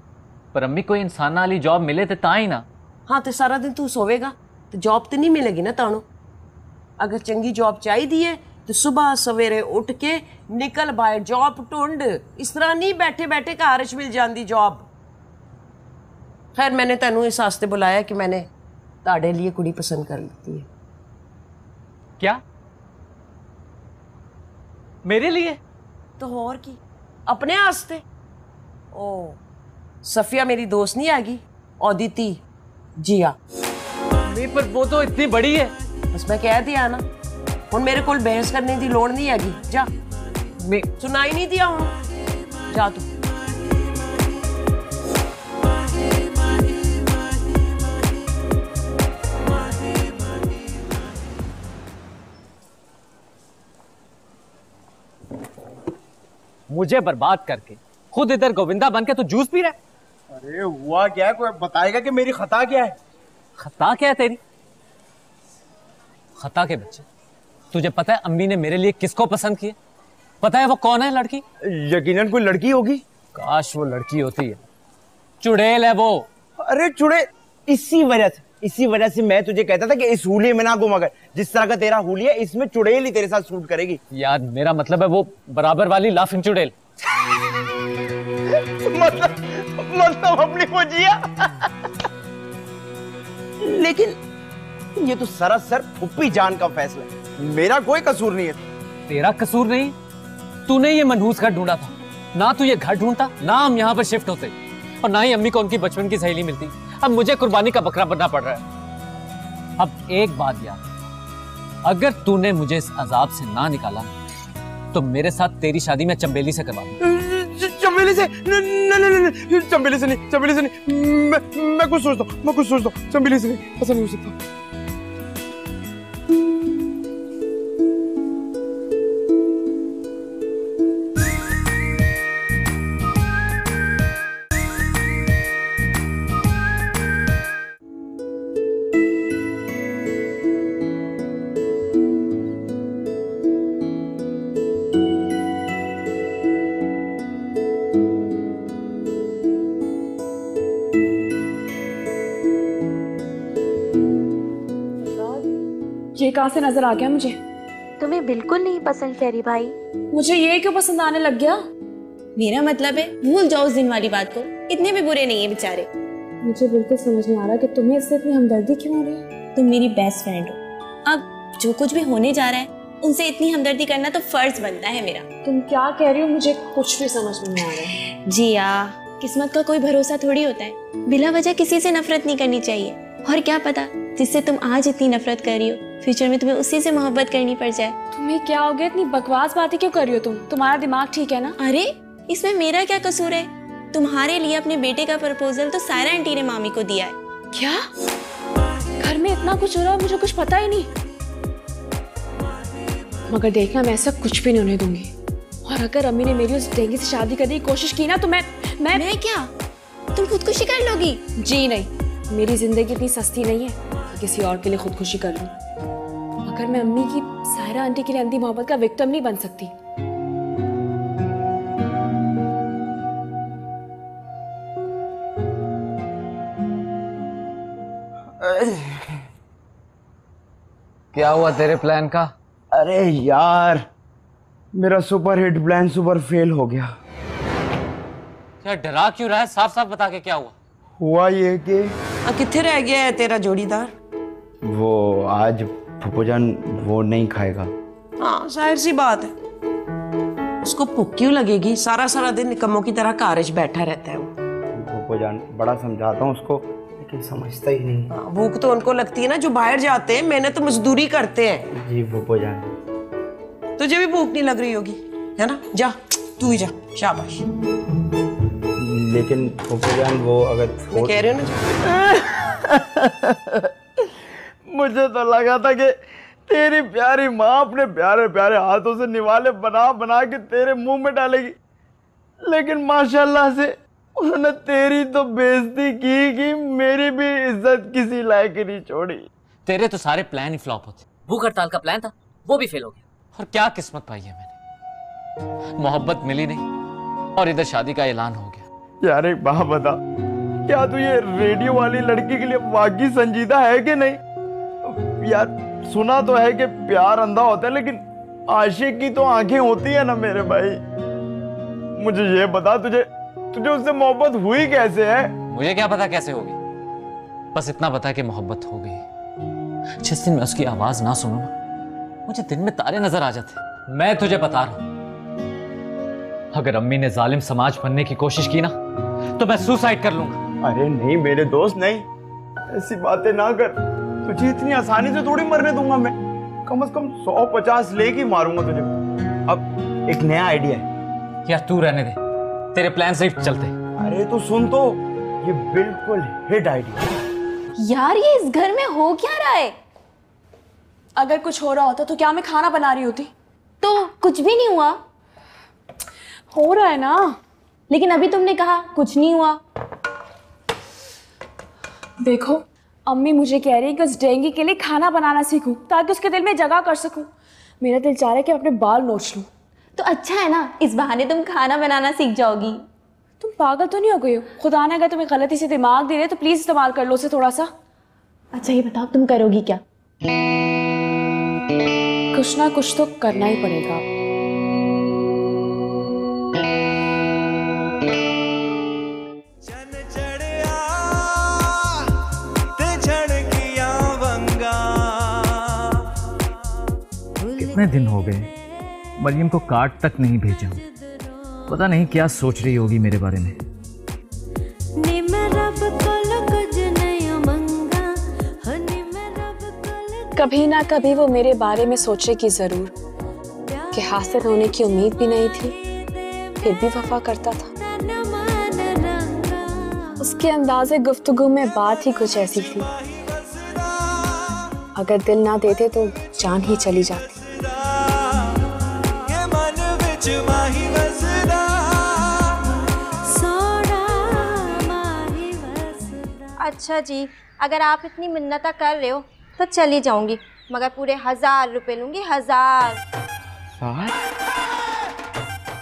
पर अम्मी कोई इंसान वाली जॉब मिले तो ता ही ना। हाँ तो सारा दिन तू सोवेगा तो जॉब तो नहीं मिलेगी ना तानू। अगर चंगी जॉब चाहिए है तो सुबह सवेरे उठ के निकल बाहर जॉब ढूंढ। इस तरह नहीं बैठे बैठे घर च मिल जाती जॉब। खैर मैंने तेनू इस वास्ते बुलाया कि मैंने ताड़े लिए कुड़ी पसंद कर ली है। क्या? मेरे लिए? तो और की अपने वास्ते। ओ सफिया मेरी दोस्त नहीं आएगी, औदिति जिया। नहीं पर वो तो इतनी बड़ी है। बस मैं कह दिया ना, हुण मेरे को बहस करने की लोड़ नहीं हैगी। जा, सुनाई नहीं दिया हुण, जा तू। मुझे बर्बाद करके खुद इधर गोविंदा बन के तू जूस पी रहा है। अरे हुआ क्या है, कोई बताएगा कि मेरी खता क्या है? खता क्या है तेरी? खता के बच्चे, तुझे पता है अम्मी ने मेरे लिए किसको पसंद किया? पता है वो कौन है लड़की? यकीनन कोई लड़की होगी। काश वो लड़की होती है। चुड़ैल है वो। अरे चुड़ैल, इसी वजह से मैं तुझे कहता था कि इस हुलिये में ना घूमा कर। जिस तरह का तेरा हुलिया है इसमें चुड़ैल ही तेरे साथ सूट करेगी। यार मेरा मतलब है वो बराबर वाली लाफिंग चुड़ैल। मतलब अपनी वो जिया। लेकिन ये तो सरासर फुप्पी जान का फैसला है, मेरा कोई कसूर नहीं है। तेरा कसूर नहीं? तूने ये मनहूस घर ढूंढा था ना। तू ये घर ढूंढता ना, हम यहाँ पर शिफ्ट होते और ना ही अम्मी को उनकी बचपन की सहेली मिलती। अब मुझे कुर्बानी का बकरा बनना पड़ रहा है। अब एक बात याद, अगर तूने मुझे इस अजाब से ना निकाला तो मेरे साथ तेरी शादी मैं चंबेली से करवा दूं। चंबेली से? नहीं, चंबेली से नहीं। मैं कुछ सोचता हूँ, चंबेली से नहीं, ऐसा नहीं हो सकता। ये कहाँ से नजर आ गया मुझे? तुम्हें बिल्कुल नहीं पसंद फेरी भाई। मुझे ये क्यों पसंद आने लग गया? मेरा मतलब है भूल जाओ उस दिन वाली बात को। इतने भी बुरे नहीं है बेचारे। मुझे बिल्कुल समझ नहीं आ रहा कि तुम्हें इससे इतनी हमदर्दी क्यों हो रही है। तुम मेरी बेस्ट फ्रेंड हो। अब जो कुछ भी होने जा रहा है उनसे इतनी हमदर्दी करना तो फर्ज बनता है मेरा। तुम क्या कह रही हो? मुझे कुछ भी समझ में नहीं आ रहा है। जिया, किस्मत का कोई भरोसा थोड़ी होता है। बिला वजह किसी से नफरत नहीं करनी चाहिए। और क्या पता जिससे तुम आज इतनी नफरत कर रही हो फ्यूचर में तुम्हें उसी से मोहब्बत करनी पड़ जाए। तुम्हें क्या हो गया? इतनी बकवास बातें क्यों कर रही हो तुम? तुम्हारा दिमाग ठीक है ना? अरे इसमें मेरा क्या कसूर है? तुम्हारे लिए अपने बेटे का प्रपोजल तो सायरा आंटी ने मामी को दिया है। क्या? घर में इतना कुछ हो रहा है, मुझे कुछ पता ही नहीं। मगर देखना, मैं ऐसा कुछ भी नहीं होने दूंगी। और अगर अम्मी ने मेरी उस डेंगी से शादी करने की कोशिश की ना तो मैं क्या? तुम खुदकुशी कर लोगी? जी नहीं, मेरी जिंदगी इतनी सस्ती नहीं है कि किसी और के लिए खुदकुशी कर लूं। मगर मैं अम्मी की सायरा आंटी के लिए अंधी मोहब्बत का विक्टिम नहीं बन सकती। क्या हुआ तेरे प्लान का? अरे यार, मेरा super hit plan super fail हो गया। क्या डरा क्यों रहा है? साफ साफ बता के क्या हुआ? हुआ ये कि किथे रह गया है तेरा जोड़ीदार? वो आज फूफोजान वो नहीं खाएगा। हाँ जाहिर सी बात है, उसको भूख क्यों लगेगी? सारा सारा दिन निकम्मों की तरह कार बैठा रहता है वो। फूफो जान, बड़ा समझाता हूँ उसको लेकिन समझता ही नहीं। भूख तो उनको लगती है ना जो बाहर जाते हैं, मेहनत तो मजदूरी करते हैं। जी फूफो जान। तुझे भी भूख नहीं लग रही होगी है ना? जा तू ही जा, शाबाश। लेकिन फूफो जान वो अगर मैं कह रही हूँ ना मुझे तो लगा था कि तेरी प्यारी माँ अपने प्यारे प्यारे हाथों से निवाले बना बना के तेरे मुंह में डालेगी, लेकिन माशाल्लाह से उन्होंने तेरी तो बेइज्जती की कि मेरी भी इज्जत किसी लायक नहीं छोड़ी। तेरे तो सारे प्लान ही फ्लॉप होते। भूख हड़ताल का प्लान था, वो भी फेल हो गया। और क्या किस्मत पाई है मैंने, मोहब्बत मिली नहीं और इधर शादी का ऐलान हो गया। यार एक बात बता, क्या तू ये रेडियो वाली लड़की के लिए वाकई संजीदा है कि नहीं? यार सुना तो है कि प्यार अंधा होता है, लेकिन आशिक की तो आंखें होती है ना मेरे भाई। मुझे ये बता, तुझे उससे मोहब्बत हुई कैसे है? मुझे क्या पता कैसे होगी, बस इतना पता है कि मोहब्बत हो गई। जिस दिन मैं उसकी आवाज ना सुनूं ना, मुझे दिन में तारे नजर आ जाते। मैं तुझे बता रहा हूं, अगर अम्मी ने जालिम समाज बनने की कोशिश की ना तो मैं सुसाइड कर लूंगा। अरे नहीं मेरे दोस्त, नहीं, ऐसी बातें ना कर। तुझे इतनी आसानी से थोड़ी मरने दूंगा मैं। कम से कम 150 लेके ही मारूंगा तुझे। अब एक नया आइडिया है। यार तू रहने दे, तेरे प्लान सिर्फ चलते। अरे तू सुन तो, ये बिल्कुल हिट आइडिया। यार ये इस घर में हो क्या रहा है? अगर कुछ हो रहा होता तो क्या मैं खाना बना रही होती? तो कुछ भी नहीं हुआ। हो रहा है ना। लेकिन अभी तुमने कहा कुछ नहीं हुआ। देखो अम्मी मुझे कह रही है कि उस डेंगी के लिए खाना बनाना सीखूं ताकि उसके दिल में जगह कर सकूं। मेरा दिल चाह रहा है कि अपने बाल नोच लूं। तो अच्छा है ना, इस बहाने तुम खाना बनाना सीख जाओगी। तुम पागल तो नहीं हो गई हो? खुदा ने अगर तुम्हें गलती से दिमाग दे रहे तो प्लीज इस्तेमाल कर लो उसे थोड़ा सा। अच्छा ये बताओ तुम करोगी क्या? कुछ ना कुछ तो करना ही पड़ेगा। कितने दिन हो गए मरियम को कार्ड तक नहीं भेजा। पता नहीं क्या सोच रही होगी मेरे बारे में। कभी ना कभी वो मेरे बारे में सोचेगी जरूर कि हासिल होने की उम्मीद भी नहीं थी, फिर भी वफा करता था। उसके अंदाजे गुफ्तगू में बात ही कुछ ऐसी थी, अगर दिल ना देते तो जान ही चली जाती। अच्छा जी, अगर आप इतनी मिन्नता कर रहे हो तो चली जाऊंगी, मगर पूरे 1000 रुपए लूंगी। 1000।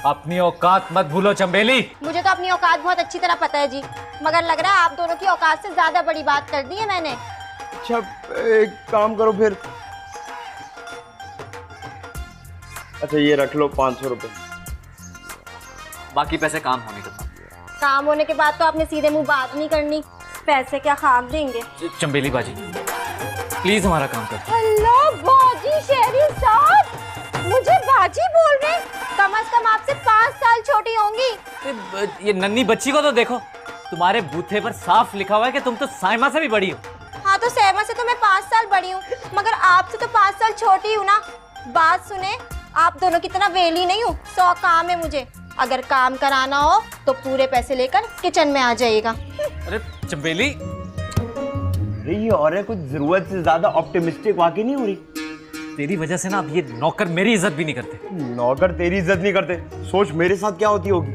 अपनी औकात मत भूलो चंबेली। मुझे तो अपनी औकात बहुत अच्छी तरह पता है जी, मगर लग रहा है आप दोनों की औकात से ज्यादा बड़ी बात कर दी है मैंने। अच्छा एक काम करो फिर। अच्छा ये रख लो 500 रुपए। बाकी पैसे काम होने के बाद। काम होने के बाद तो आपने सीधे मुंह बात नहीं करनी। पैसे क्या खाक देंगे? चंबेली बाजी प्लीज हमारा काम कर। हेलो बाजी शेरी साहब, मुझे बाजी बोल रहे? कम से कम आपसे 5 साल छोटी होंगी। ये नन्ही बच्ची को तो देखो, तुम्हारे बूथे पर साफ लिखा हुआ है कि तुम तो साइमा से भी बड़ी हो। हाँ तो सहमा से तो मैं 5 साल बड़ी हूँ, मगर आपसे तो 5 साल छोटी हूँ ना। बात सुने, आप दोनों की तरह वेली नहीं हूँ। 100 काम है मुझे। अगर काम कराना हो तो पूरे पैसे लेकर किचन में आ जाइएगा। अरे चंबेली, ये और है कुछ जरूरत से ज्यादा ऑप्टिमिस्टिक वाकई नहीं हो रही। तेरी वजह से ना अब ये नौकर मेरी इज्जत भी नहीं करते। नौकर तेरी इज्जत नहीं करते, सोच मेरे साथ क्या होती होगी।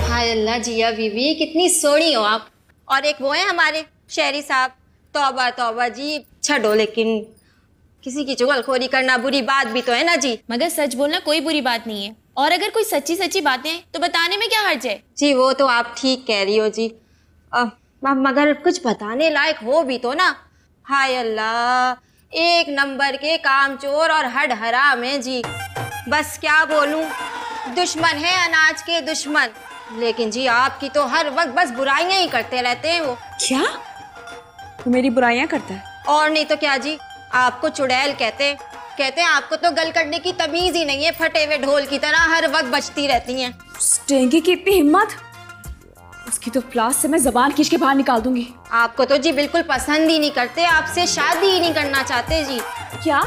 हाय अल्लाह जिया बीवी, कितनी सोहनी हो आप। और एक वो है हमारे शेरी साहब, तौबा तौबा जी। छड़ो, लेकिन किसी की चुगलखोरी करना बुरी बात भी तो है ना जी। मगर सच बोलना कोई बुरी बात नहीं है, और अगर कोई सच्ची सच्ची बातें हैं तो बताने में क्या हर्ज है? जी वो तो आप ठीक कह रही हो जी, मगर कुछ बताने लायक हो भी तो ना। हाय अल्लाह, एक नंबर के कामचोर और हड हराम है जी। बस क्या बोलूं, दुश्मन है अनाज के दुश्मन। लेकिन जी आपकी तो हर वक्त बस बुराइयां ही करते रहते हैं वो। क्या? वो मेरी बुराइयां करता है? और नहीं तो क्या जी, आपको चुड़ैल कहते हैं। आपको तो गल करने की तमीज ही नहीं है, फटे हुए ढोल की तरह हर वक्त बजती रहती हैं। डेंगी की इतनी हिम्मत, आज की तो क्लास से मैं जबान खींच के बाहर निकाल दूंगी। आपको तो जी बिल्कुल पसंद ही नहीं करते, आपसे शादी ही नहीं करना चाहते जी। क्या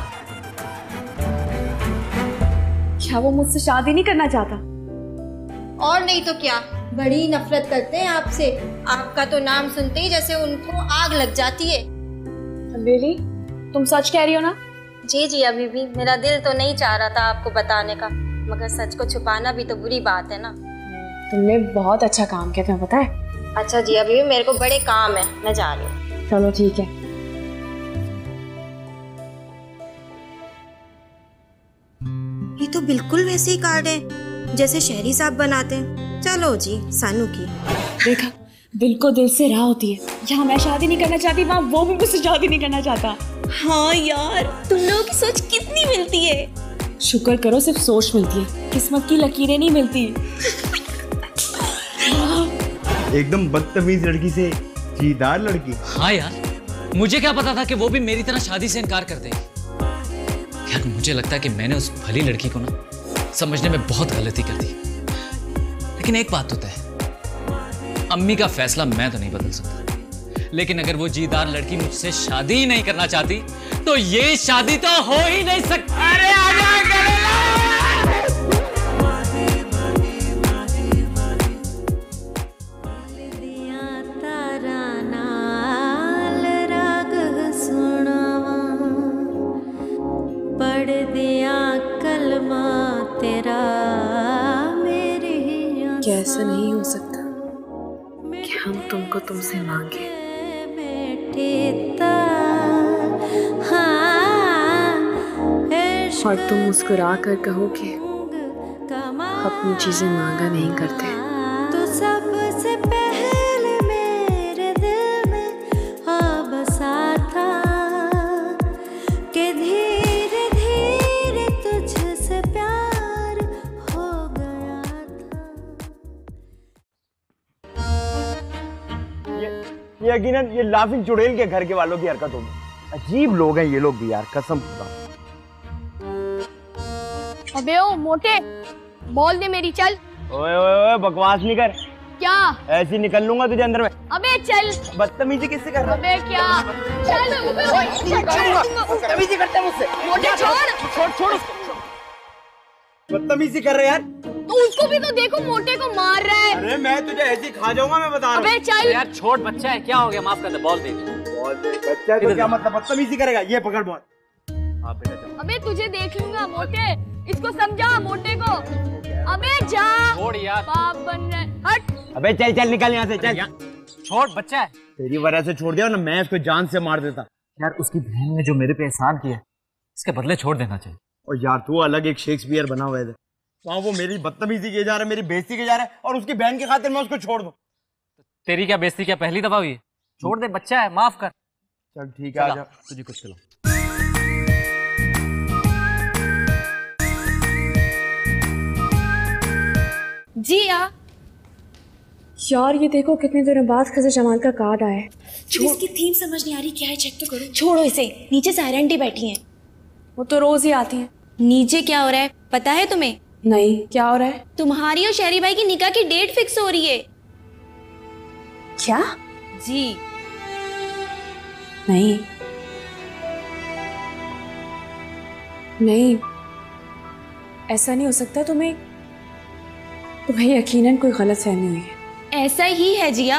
क्या वो मुझसे शादी नहीं करना चाहता? और नहीं तो क्या, बड़ी नफरत करते हैं आपसे। आपका तो नाम सुनते ही जैसे उनको आग लग जाती है। बेली, तुम सच कह रही हो ना? जी जी अभी भी मेरा दिल तो नहीं चाह रहा था आपको बताने का, मगर सच को छुपाना भी तो बुरी बात है ना। तुमने बहुत अच्छा काम किया, तुम्हें पता है? अच्छा जी अभी भी मेरे को बड़े काम है, मैं जा रही हूँ। चलो ठीक है। ये तो बिल्कुल वैसे ही कार्ड है जैसे शहरी साहब बनाते हैं। चलो जी सानू की। देखा, दिल को दिल से राह होती है। यहाँ मैं शादी नहीं करना चाहती, वहाँ वो भी मुझसे शादी नहीं करना चाहता। हाँ यार, तुम लोगों की सोच कितनी मिलती है। शुक्र करो सिर्फ सोच मिलती है, किस्मत की लकीरें नहीं मिलती। एकदम बदतमीज लड़की से जीदार लड़की। हाँ यार, मुझे क्या पता था कि वो भी मेरी तरह शादी से इनकार कर देगी। यार मुझे लगता है कि मैंने उस भली लड़की को ना समझने में बहुत गलती कर दी। लेकिन एक बात तो तय है, अम्मी का फैसला मैं तो नहीं बदल सकता, लेकिन अगर वो जीदार लड़की मुझसे शादी ही नहीं करना चाहती तो ये शादी तो हो ही नहीं सकती। अरे आजा कैसे नहीं हो सकता कि हम तुमको तुमसे मांगे। और तुम मुस्कुरा कर कहो कि अपनी चीजें मांगा नहीं करते। तो सबसे पहले मेरे दिल में आ बसा था कि धीरे धीरे तुझसे प्यार हो गया था। ये यकीनन ये लाफिंग चुड़ैल के घर के वालों की हरकत होगी। अजीब लोग हैं ये लोग भी यार, कसम खुदा। अबे ओ मोटे, बोल दे मेरी, चल। ओए ओए ओए बकवास नहीं कर। क्या? ऐसे निकल लूंगा तुझे अंदर में। अबे चल। बदतमीजी किससे कर रहा है? अबे क्या? चल। बदतमीजी करते मुझसे। मोटे छोड़। छोड़ छोड़ उसको। बदतमीजी कर रहे यार। तो उसको भी तो देखो, मोटे को मार रहा है। अरे मैं तुझे ऐसे ही खा जाऊंगा, मैं बता रहा हूँ। अबे चल यार, छोड़, बच्चा है, क्या हो गया, माफ कर दे, बॉल दे। बच्चा है तो क्या मतलब बदतमीजी करेगा? ये पकड़ बॉल। हाँ बेटा चल। अबे तुझे देख लूंगा मोटे, इसको समझा मोटे को। अबे जा। छोड़ यार। बाप बन रहा है, हट। अबे चल चल निकल यहाँ से, चल। छोड़, बच्चा है। तेरी वजह से छोड़ दिया ना, मैं इसको जान से मार देता। यार उसकी बहन ने जो मेरे पे एहसान किया, इसके बदले छोड़ देना चाहिए। और यार तू अलग एक शेक्सपियर बना हुआ है, वहाँ वो मेरी बदतमीजी किए जा रहा है, मेरी बेइज्जती किए जा रहा है, और उसकी बहन के खातिर मैं उसको छोड़ दूं। तेरी क्या बेइज्जती, क्या पहली दफा हुई है? छोड़ दे, बच्चा है, माफ कर। चल ठीक है, आजा। तुझे कुछ खिला। जी यार ये देखो, कितने दिनों बाद खजर जमाल का कार्ड आया है। इसकी थीम समझ नहीं आ रही, क्या है चेक तो करो। छोड़ो इसे, नीचे सायरन टी बैठी हैं। वो तो रोज ही आती हैं। नीचे क्या हो रहा है पता है तुम्हें? नहीं, क्या हो रहा है? तुम्हारी और शहरी भाई की निकाह की डेट फिक्स हो रही है। क्या? जी नहीं नहीं, ऐसा नहीं हो सकता। तुम्हें यकीनन कोई गलत फहमी हुई है। ऐसा ही है जिया।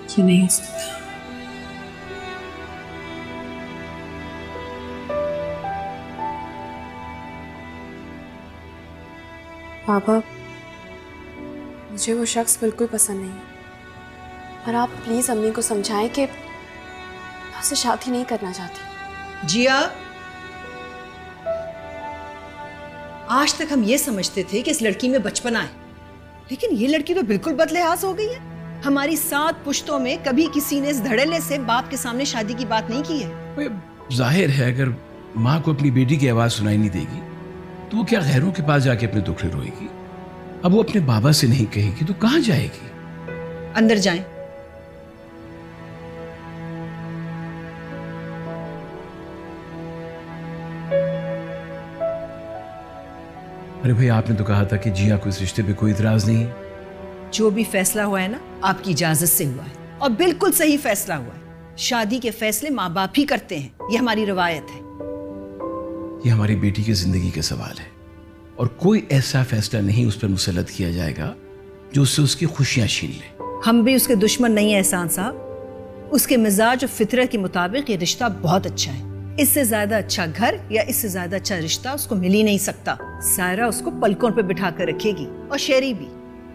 ये नहीं हो सकता। पापा, मुझे वो शख्स बिल्कुल पसंद नहीं है, पर आप प्लीज अम्मी को समझाएं कि मैं उससे शादी नहीं करना चाहती। जिया, आज तक हम ये समझते थे कि इस लड़की में बचपना है, लेकिन ये लड़की तो बिल्कुल बदलिहाज हो गई है। हमारी 7 पुश्तों में कभी किसी ने इस धड़ल्ले से बाप के सामने शादी की बात नहीं की है। जाहिर है अगर माँ को अपनी बेटी की आवाज सुनाई नहीं देगी तो वो क्या गैरों के पास जाके अपने दुख रोएगी? अब वो अपने बाबा से नहीं कहेगी तो कहाँ जाएगी? अंदर जाएं। अरे भाई, आपने तो कहा था कि जिया को इस रिश्ते पे कोई इतराज नहीं है। जो भी फैसला हुआ है ना, आपकी इजाजत से हुआ है और बिल्कुल सही फैसला हुआ है। शादी के फैसले माँ बाप ही करते हैं, ये हमारी रवायत है। ये हमारी बेटी की जिंदगी का सवाल है और कोई ऐसा फैसला नहीं उस पर मुसल्लत किया जाएगा जो उससे उसकी खुशियां छीन ले। हम भी उसके दुश्मन नहीं है एहसान साहब। उसके मिजाज और फितरत के मुताबिक ये रिश्ता बहुत अच्छा है। इससे ज्यादा अच्छा घर या इससे ज्यादा अच्छा रिश्ता उसको मिल ही नहीं सकता। सायरा उसको पलकों पे बिठा कर रखेगी और शेरी भी।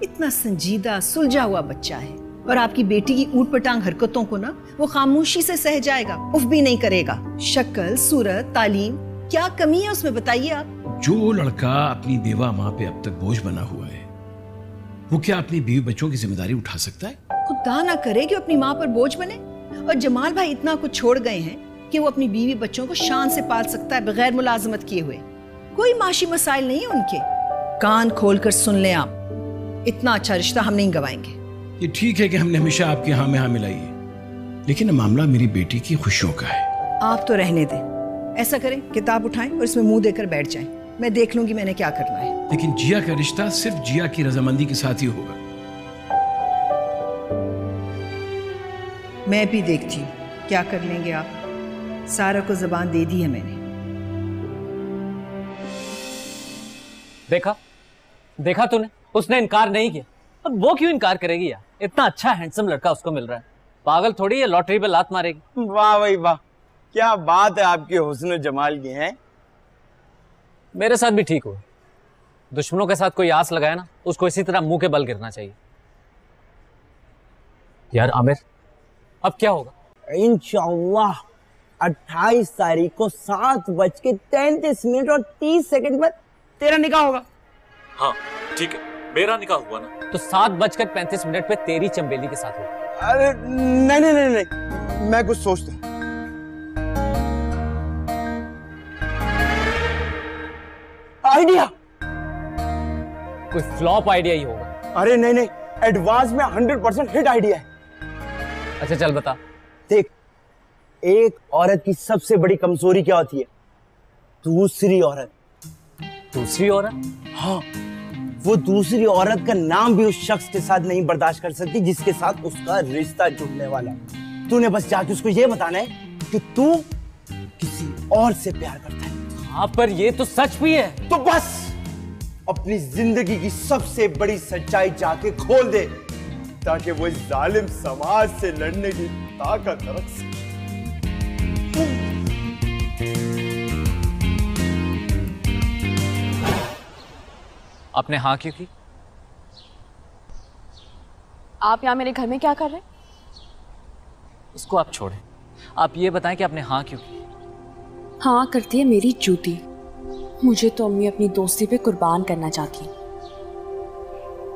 इतना संजीदा सुलझा हुआ बच्चा है और आपकी बेटी की ऊट पटांग हरकतों को ना वो खामोशी से सह जाएगा, उफ भी नहीं करेगा। शक्ल, सूरत, तालीम, क्या कमी है उसमें बताइए आप। जो लड़का अपनी बेवा माँ पे अब तक बोझ बना हुआ है, वो क्या अपनी बीवी बच्चों की जिम्मेदारी उठा सकता है? खुदा ना करे कि अपनी माँ पर बोझ बने। और जमाल भाई इतना कुछ छोड़ गए हैं कि वो अपनी बीवी बच्चों को शान से पाल सकता है बगैर मुलाजमत किए हुए। कोई माशी मसाइल नहीं है उनके। कान खोलकर सुन लें आप, इतना अच्छा रिश्ता हम नहीं गवाएंगे। ये ठीक है कि हमने हमेशा आपके हाँ में हाँ मिलाई है, लेकिन मामला मेरी बेटी की खुशियों का है। आप तो रहने दें। ऐसा करें, किताब उठाएं और इसमें मुंह देकर बैठ जाएं। मैं देख लूंगी मैंने क्या करना है। लेकिन जिया का रिश्ता सिर्फ जिया की रजामंदी के साथ ही होगा। मैं भी देखती हूँ क्या कर लेंगे आप। सारा को जबान दे दी है मैंने। देखा देखा तूने, उसने इनकार नहीं किया। अब वो क्यों इनकार करेगी यार? इतना अच्छा हैंडसम लड़का उसको मिल रहा है। पागल थोड़ी है, लॉटरी पे लात मारेगी। वाह भाई वाह, क्या बात है आपके हुस्न जमाल की है। मेरे साथ भी ठीक हुआ। दुश्मनों के साथ कोई आस लगाए ना, उसको इसी तरह मुंह के बल गिरना चाहिए। यार आमिर, अब क्या होगा? इंशाअल्लाह 28 तारीख को 7:33 और 30 सेकंड पर तेरा निकाह होगा। हाँ ठीक है, मेरा निकाह हुआ ना, तो 7:35 पे तेरी चंबेली के साथ होगा। अरे नहीं नहीं नहीं नहीं, मैं कुछ सोचता हूँ। आइडिया, कोई फ्लॉप आइडिया ही होगा। अरे नहीं नहीं, एडवांस में 100% हिट आइडिया है। अच्छा चल बता। देख, एक औरत की सबसे बड़ी कमजोरी क्या होती है? दूसरी औरत। दूसरी औरत? हाँ, वो दूसरी औरत का नाम भी उस शख्स के साथ नहीं बर्दाश्त कर सकती जिसके साथ उसका रिश्ता जुड़ने वाला है। तूने बस जाके उसको ये बताना है कि तू किसी और से प्यार करता है। हाँ पर ये तो सच भी है। तो बस अपनी जिंदगी की सबसे बड़ी सच्चाई जाके खोल दे, ताकि वो इस जालिम समाज से लड़ने की ताकत रख सके। आपने हाँ क्यों की? आप यहाँ मेरे घर में क्या कर रहे हैं? उसको आप छोड़ें, आप ये बताएं कि आपने हाँ क्यों की? हाँ करती है मेरी जूती। मुझे तो अम्मी अपनी दोस्ती पे कुर्बान करना चाहती।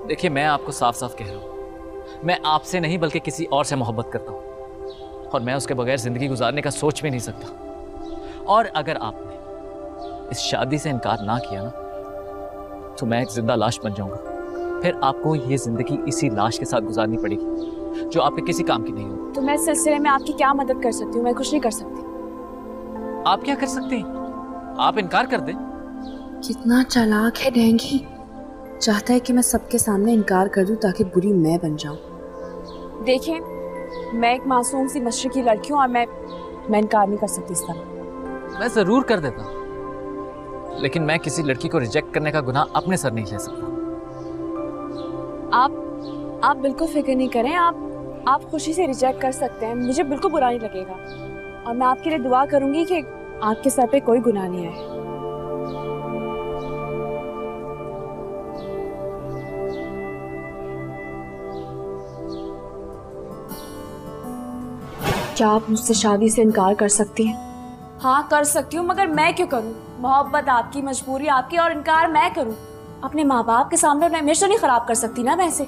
देखिए मैं आपको साफ साफ कह रहा हूँ, मैं आपसे नहीं बल्कि किसी और से मोहब्बत करता हूँ और मैं उसके बगैर जिंदगी गुजारने का सोच भी नहीं सकता। और अगर आपने इस शादी से इनकार ना किया ना, तो मैं एक जिंदा लाश बन जाऊंगा। फिर आपको ये जिंदगी इसी लाश के साथ गुजारनी पड़ेगी जो आपके किसी काम की नहीं हो। तो मैं इस सिलसिले में आपकी क्या मदद कर सकती हूँ? मैं कुछ नहीं कर सकती। आप क्या कर सकते हैं? आप इनकार कर दें। कितना चालाक है ढेंगी, चाहता है कि मैं सबके सामने इनकार कर दूं ताकि बुरी मैं बन जाऊं। देखिए, मैं एक मासूम सी मशरकी लड़की हूं और मैं इनकार नहीं कर सकती इस तरह। मैं जरूर कर देता, लेकिन मैं किसी लड़की को रिजेक्ट करने का गुनाह अपने सर नहीं ले सकता। आप बिल्कुल फिक्र नहीं करें। आप खुशी से रिजेक्ट कर सकते हैं, मुझे बिल्कुल बुरा नहीं लगेगा और मैं आपके लिए दुआ करूंगी कि आपके सर पे कोई गुनाह नहीं आए। क्या आप मुझसे शादी से इनकार कर सकती हैं? हाँ कर सकती हूँ, मगर मैं क्यों करूँ? मोहब्बत आपकी, मजबूरी आपकी और इनकार मैं करूँ? अपने माँ बाप के सामने अपना इमेज तो नहीं खराब कर सकती ना मैं ऐसे।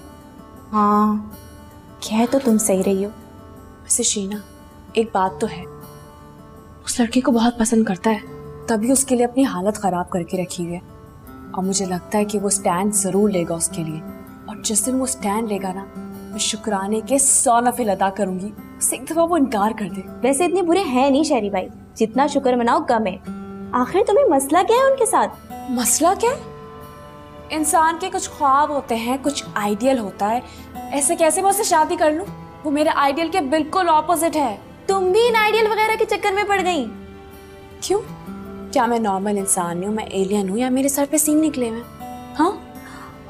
हाँ कह तो तुम सही रही हो। वैसे शीना, एक बात तो है, उस लड़के को बहुत पसंद करता है, तभी उसके लिए अपनी हालत खराब करके रखी हुई है और मुझे लगता है कि वो स्टैंड जरूर लेगा उसके लिए। और जिस दिन वो स्टैंड लेगा ना, मैं शुक्राने के 100 नफिल अदा करूंगी उससे एक दफा वो इनकार कर दे। वैसे इतने बुरे हैं नहीं शहरी भाई, जितना शुक्र मनाओ कम है। आखिर तुम्हें मसला क्या है उनके साथ? मसला क्या है? इंसान के कुछ ख्वाब होते हैं, कुछ आइडियल होता है। ऐसे कैसे मैं उससे शादी कर लूं? वो मेरे आइडियल के बिल्कुल ऑपोजिट है। तुम भी इन आइडियल वगैरह के चक्कर में पड़ गई? क्यों? क्या मैं नॉर्मल इंसान हूँ? मैं एलियन हूँ या मेरे सर पे सींग निकले हुए? हाँ?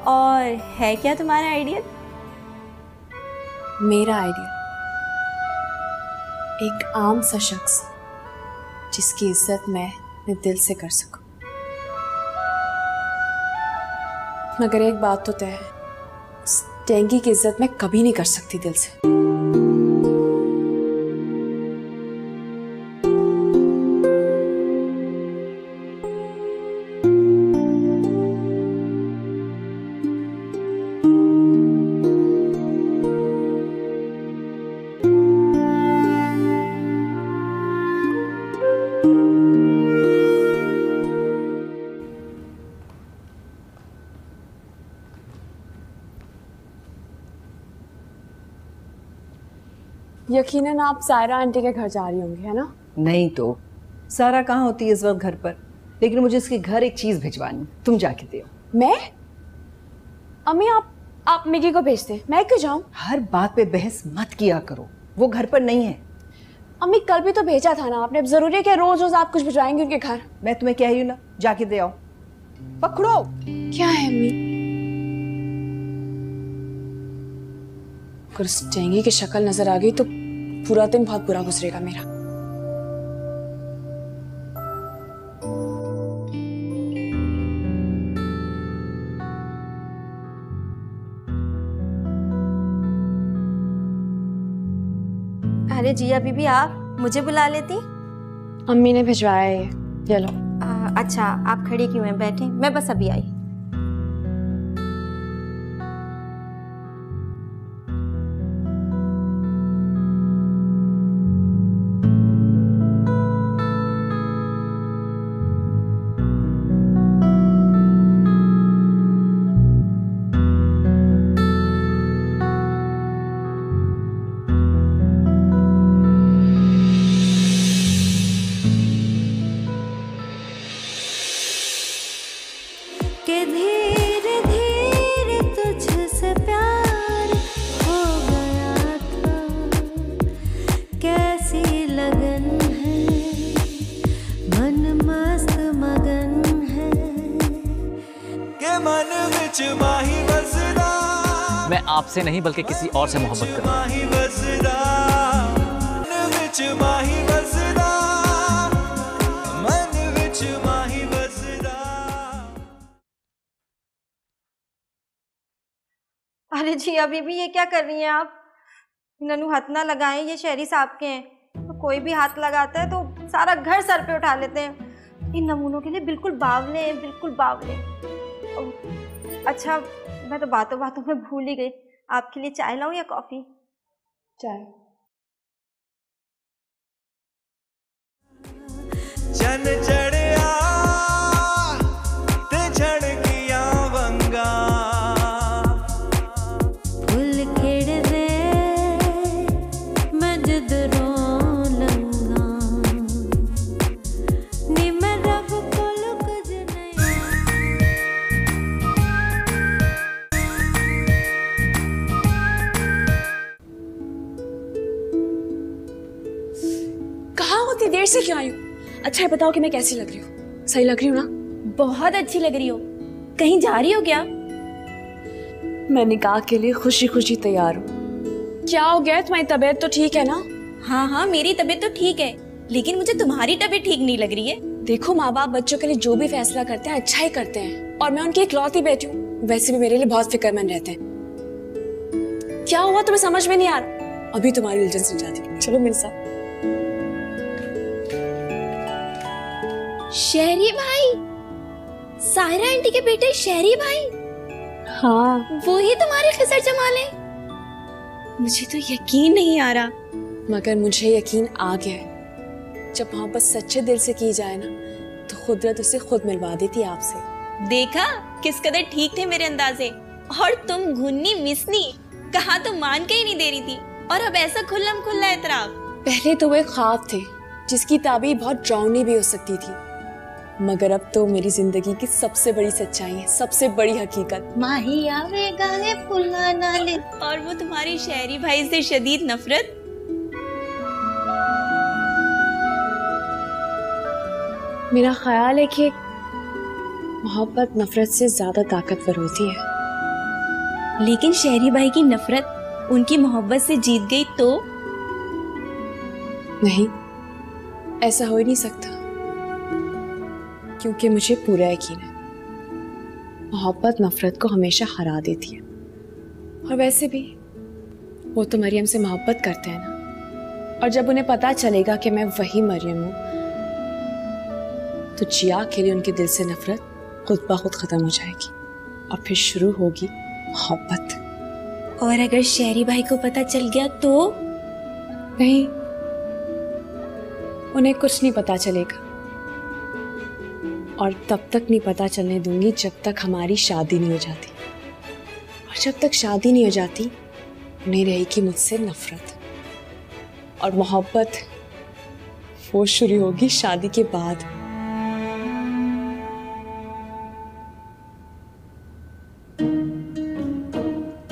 और है क्या तुम्हारा आइडियल? मेरा आइडियल एक आम सा शख्स जिसकी इज्जत मैं अपने दिल से कर सकूं। मगर एक बात तो तय है, उस टेंगी की इज्जत मैं कभी नहीं कर सकती दिल से। यकीनन आप सायरा आंटी के घर जा रही होंगी, है ना? नहीं तो सारा कहाँ होती है इस वक्त घर पर, लेकिन मुझे इसके घर एक चीज भिजवानी, तुम जाके दे। मैं? अम्मी आप मिगी को भेज दें, मैं क्यों जाऊं? हर बात पे बहस मत किया करो, वो घर पर नहीं है। अम्मी कल भी तो भेजा था ना आपने, अब जरूरी है कि रोज रोज आप कुछ भिजवाएंगे उनके घर? मैं तुम्हें कह रही हूँ ना, जाके दे आओ। पकड़ो। क्या है अम्मी? अगर उस टेंगी की शक्ल नजर आ गई तो पूरा दिन बहुत बुरा गुजरेगा मेरा। अरे जिया बीबी, आप मुझे बुला लेती? अम्मी ने भिजवाया है ये लो। अच्छा, आप खड़ी क्यों हैं? बैठे, मैं बस अभी आई। के धीरे धीरे तुझसे प्यार हो गया था, कैसी लगन है, मन मस्त मगन है के मन विच माही बसदा। मैं आपसे नहीं बल्कि किसी और से मोहब्बत करता हूं। माही बसदा, मन विच माही बसदा, मन विच माही बसदा। अरे जिया बीबी, ये क्या कर रही हैं आप? ननू हाथ ना लगाएं, ये शहरी साहब के हैं, तो कोई भी हाथ लगाता है तो सारा घर सर पे उठा लेते हैं। इन नमूनों के लिए बिल्कुल बावले हैं, बिल्कुल बावले। अच्छा, मैं तो बातों बातों में भूल ही गई, आपके लिए चाय लाऊं या कॉफी? चाय। चन चढ़िया ते झड़किया वंगा, फुल खेड़ दे मैं जदरों लंगा, नी मैं रब कोल कुछ नहीं। कहाँ होती, देर से क्यों आई हूँ? अच्छा है बताओ कि मैं कैसी लग रही हूँ? सही लग रही हूँ ना? बहुत अच्छी लग रही हो। कहीं जा रही हो क्या? मैं निकाह के लिए खुशी खुशी तैयार हूँ। क्या हो गया? तुम्हारी तबीयत तो ठीक है ना? हाँ हाँ, मेरी तबीयत तो ठीक है, लेकिन मुझे तुम्हारी तबीयत ठीक नहीं लग रही है। देखो, माँ बाप बच्चों के लिए जो भी फैसला करते हैं अच्छा ही करते हैं, और मैं उनकी इकलौती बेटी हूँ। वैसे भी मेरे लिए बहुत फिक्रमंद रहते हैं। क्या हुआ तुम्हें समझ में नहीं आ रहा? अभी तुम्हारी उलझन सुलझा दी, चलो मेरे साथ। शहरी भाई, सायरा आंटी के बेटे शहरी भाई? हाँ, वो ही तुम्हारे खिसर जमाले? मुझे तो यकीन नहीं आ रहा। मगर मुझे यकीन आ गया है। जब मोहब्बत सच्चे दिल से की जाए ना, तो कुदरत उसे खुद मिलवा देती है आपसे। देखा किस कदर ठीक थे मेरे अंदाजे। और तुम घुन्नी मिसनी, कहा तो मान के ही नहीं दे रही थी, और अब ऐसा खुल्लम खुल्ला एतराफ। पहले तो वो एक ख्वाब थे जिसकी ताबीर बहुत डरावनी भी हो सकती थी, मगर अब तो मेरी जिंदगी की सबसे बड़ी सच्चाई है, सबसे बड़ी हकीकत। माही आवेगा है फुला नाले। और वो तुम्हारी शहरी भाई से शदीद नफरत। मेरा ख्याल है कि मोहब्बत नफरत से ज्यादा ताकतवर होती है। लेकिन शहरी भाई की नफरत उनकी मोहब्बत से जीत गई तो? नहीं, ऐसा हो ही नहीं सकता, क्योंकि मुझे पूरा यकीन है मोहब्बत नफरत को हमेशा हरा देती है। और वैसे भी वो तो मरियम से मोहब्बत करते हैं ना, और जब उन्हें पता चलेगा कि मैं वही मरियम हूं, तो जिया के लिए उनके दिल से नफरत खुद ब खुद खत्म हो जाएगी और फिर शुरू होगी मोहब्बत। और अगर शहरी भाई को पता चल गया तो? नहीं, उन्हें कुछ नहीं पता चलेगा, और तब तक नहीं पता चलने दूंगी जब तक हमारी शादी नहीं हो जाती। और जब तक शादी नहीं हो जाती, उन्हें रहेगी मुझसे नफरत, और मोहब्बत वो शुरू होगी शादी के बाद।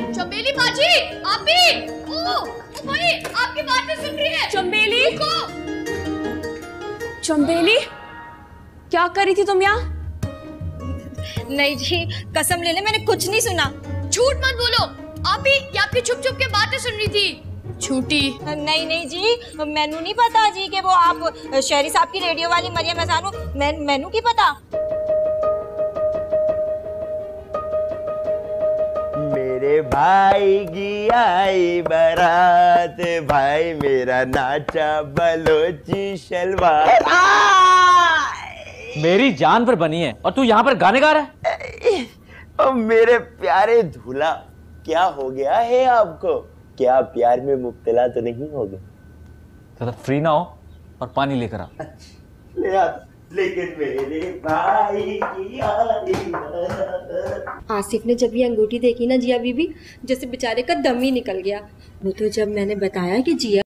चंबेली बाजी, आप भी? ओ भाई, आपकी बातें सुन रही है। चंबेली, चंबेली, क्या कर रही थी तुम यहाँ? नहीं जी, कसम ले ले, मैंने कुछ नहीं सुना। झूठ मत बोलो, आप भी ये आपकी छुप छुप के बातें सुन रही थी। झूठी। नहीं नहीं जी, मैनू नहीं पता जी कि वो आप शहरी साहब की रेडियो वाली मरियम एहसान हो। मैनू की पता। मेरे भाई की आई बारात, भाई मेरा नाचा बलोची शलवार। मेरी जान पर बनी है और तू यहाँ पर गाने गा रहा है? ओ मेरे प्यारे दूल्हा, क्या हो गया है आपको? क्या प्यार में मुब्तला तो नहीं हो गए? तो फ्री ना हो और पानी लेकर आ। ले आ, लेकिन मेरे भाई की आई बारात। आसिफ ने जब ये अंगूठी देखी ना जिया बीबी, जैसे बेचारे का दम ही निकल गया। वो तो जब मैंने बताया कि जिया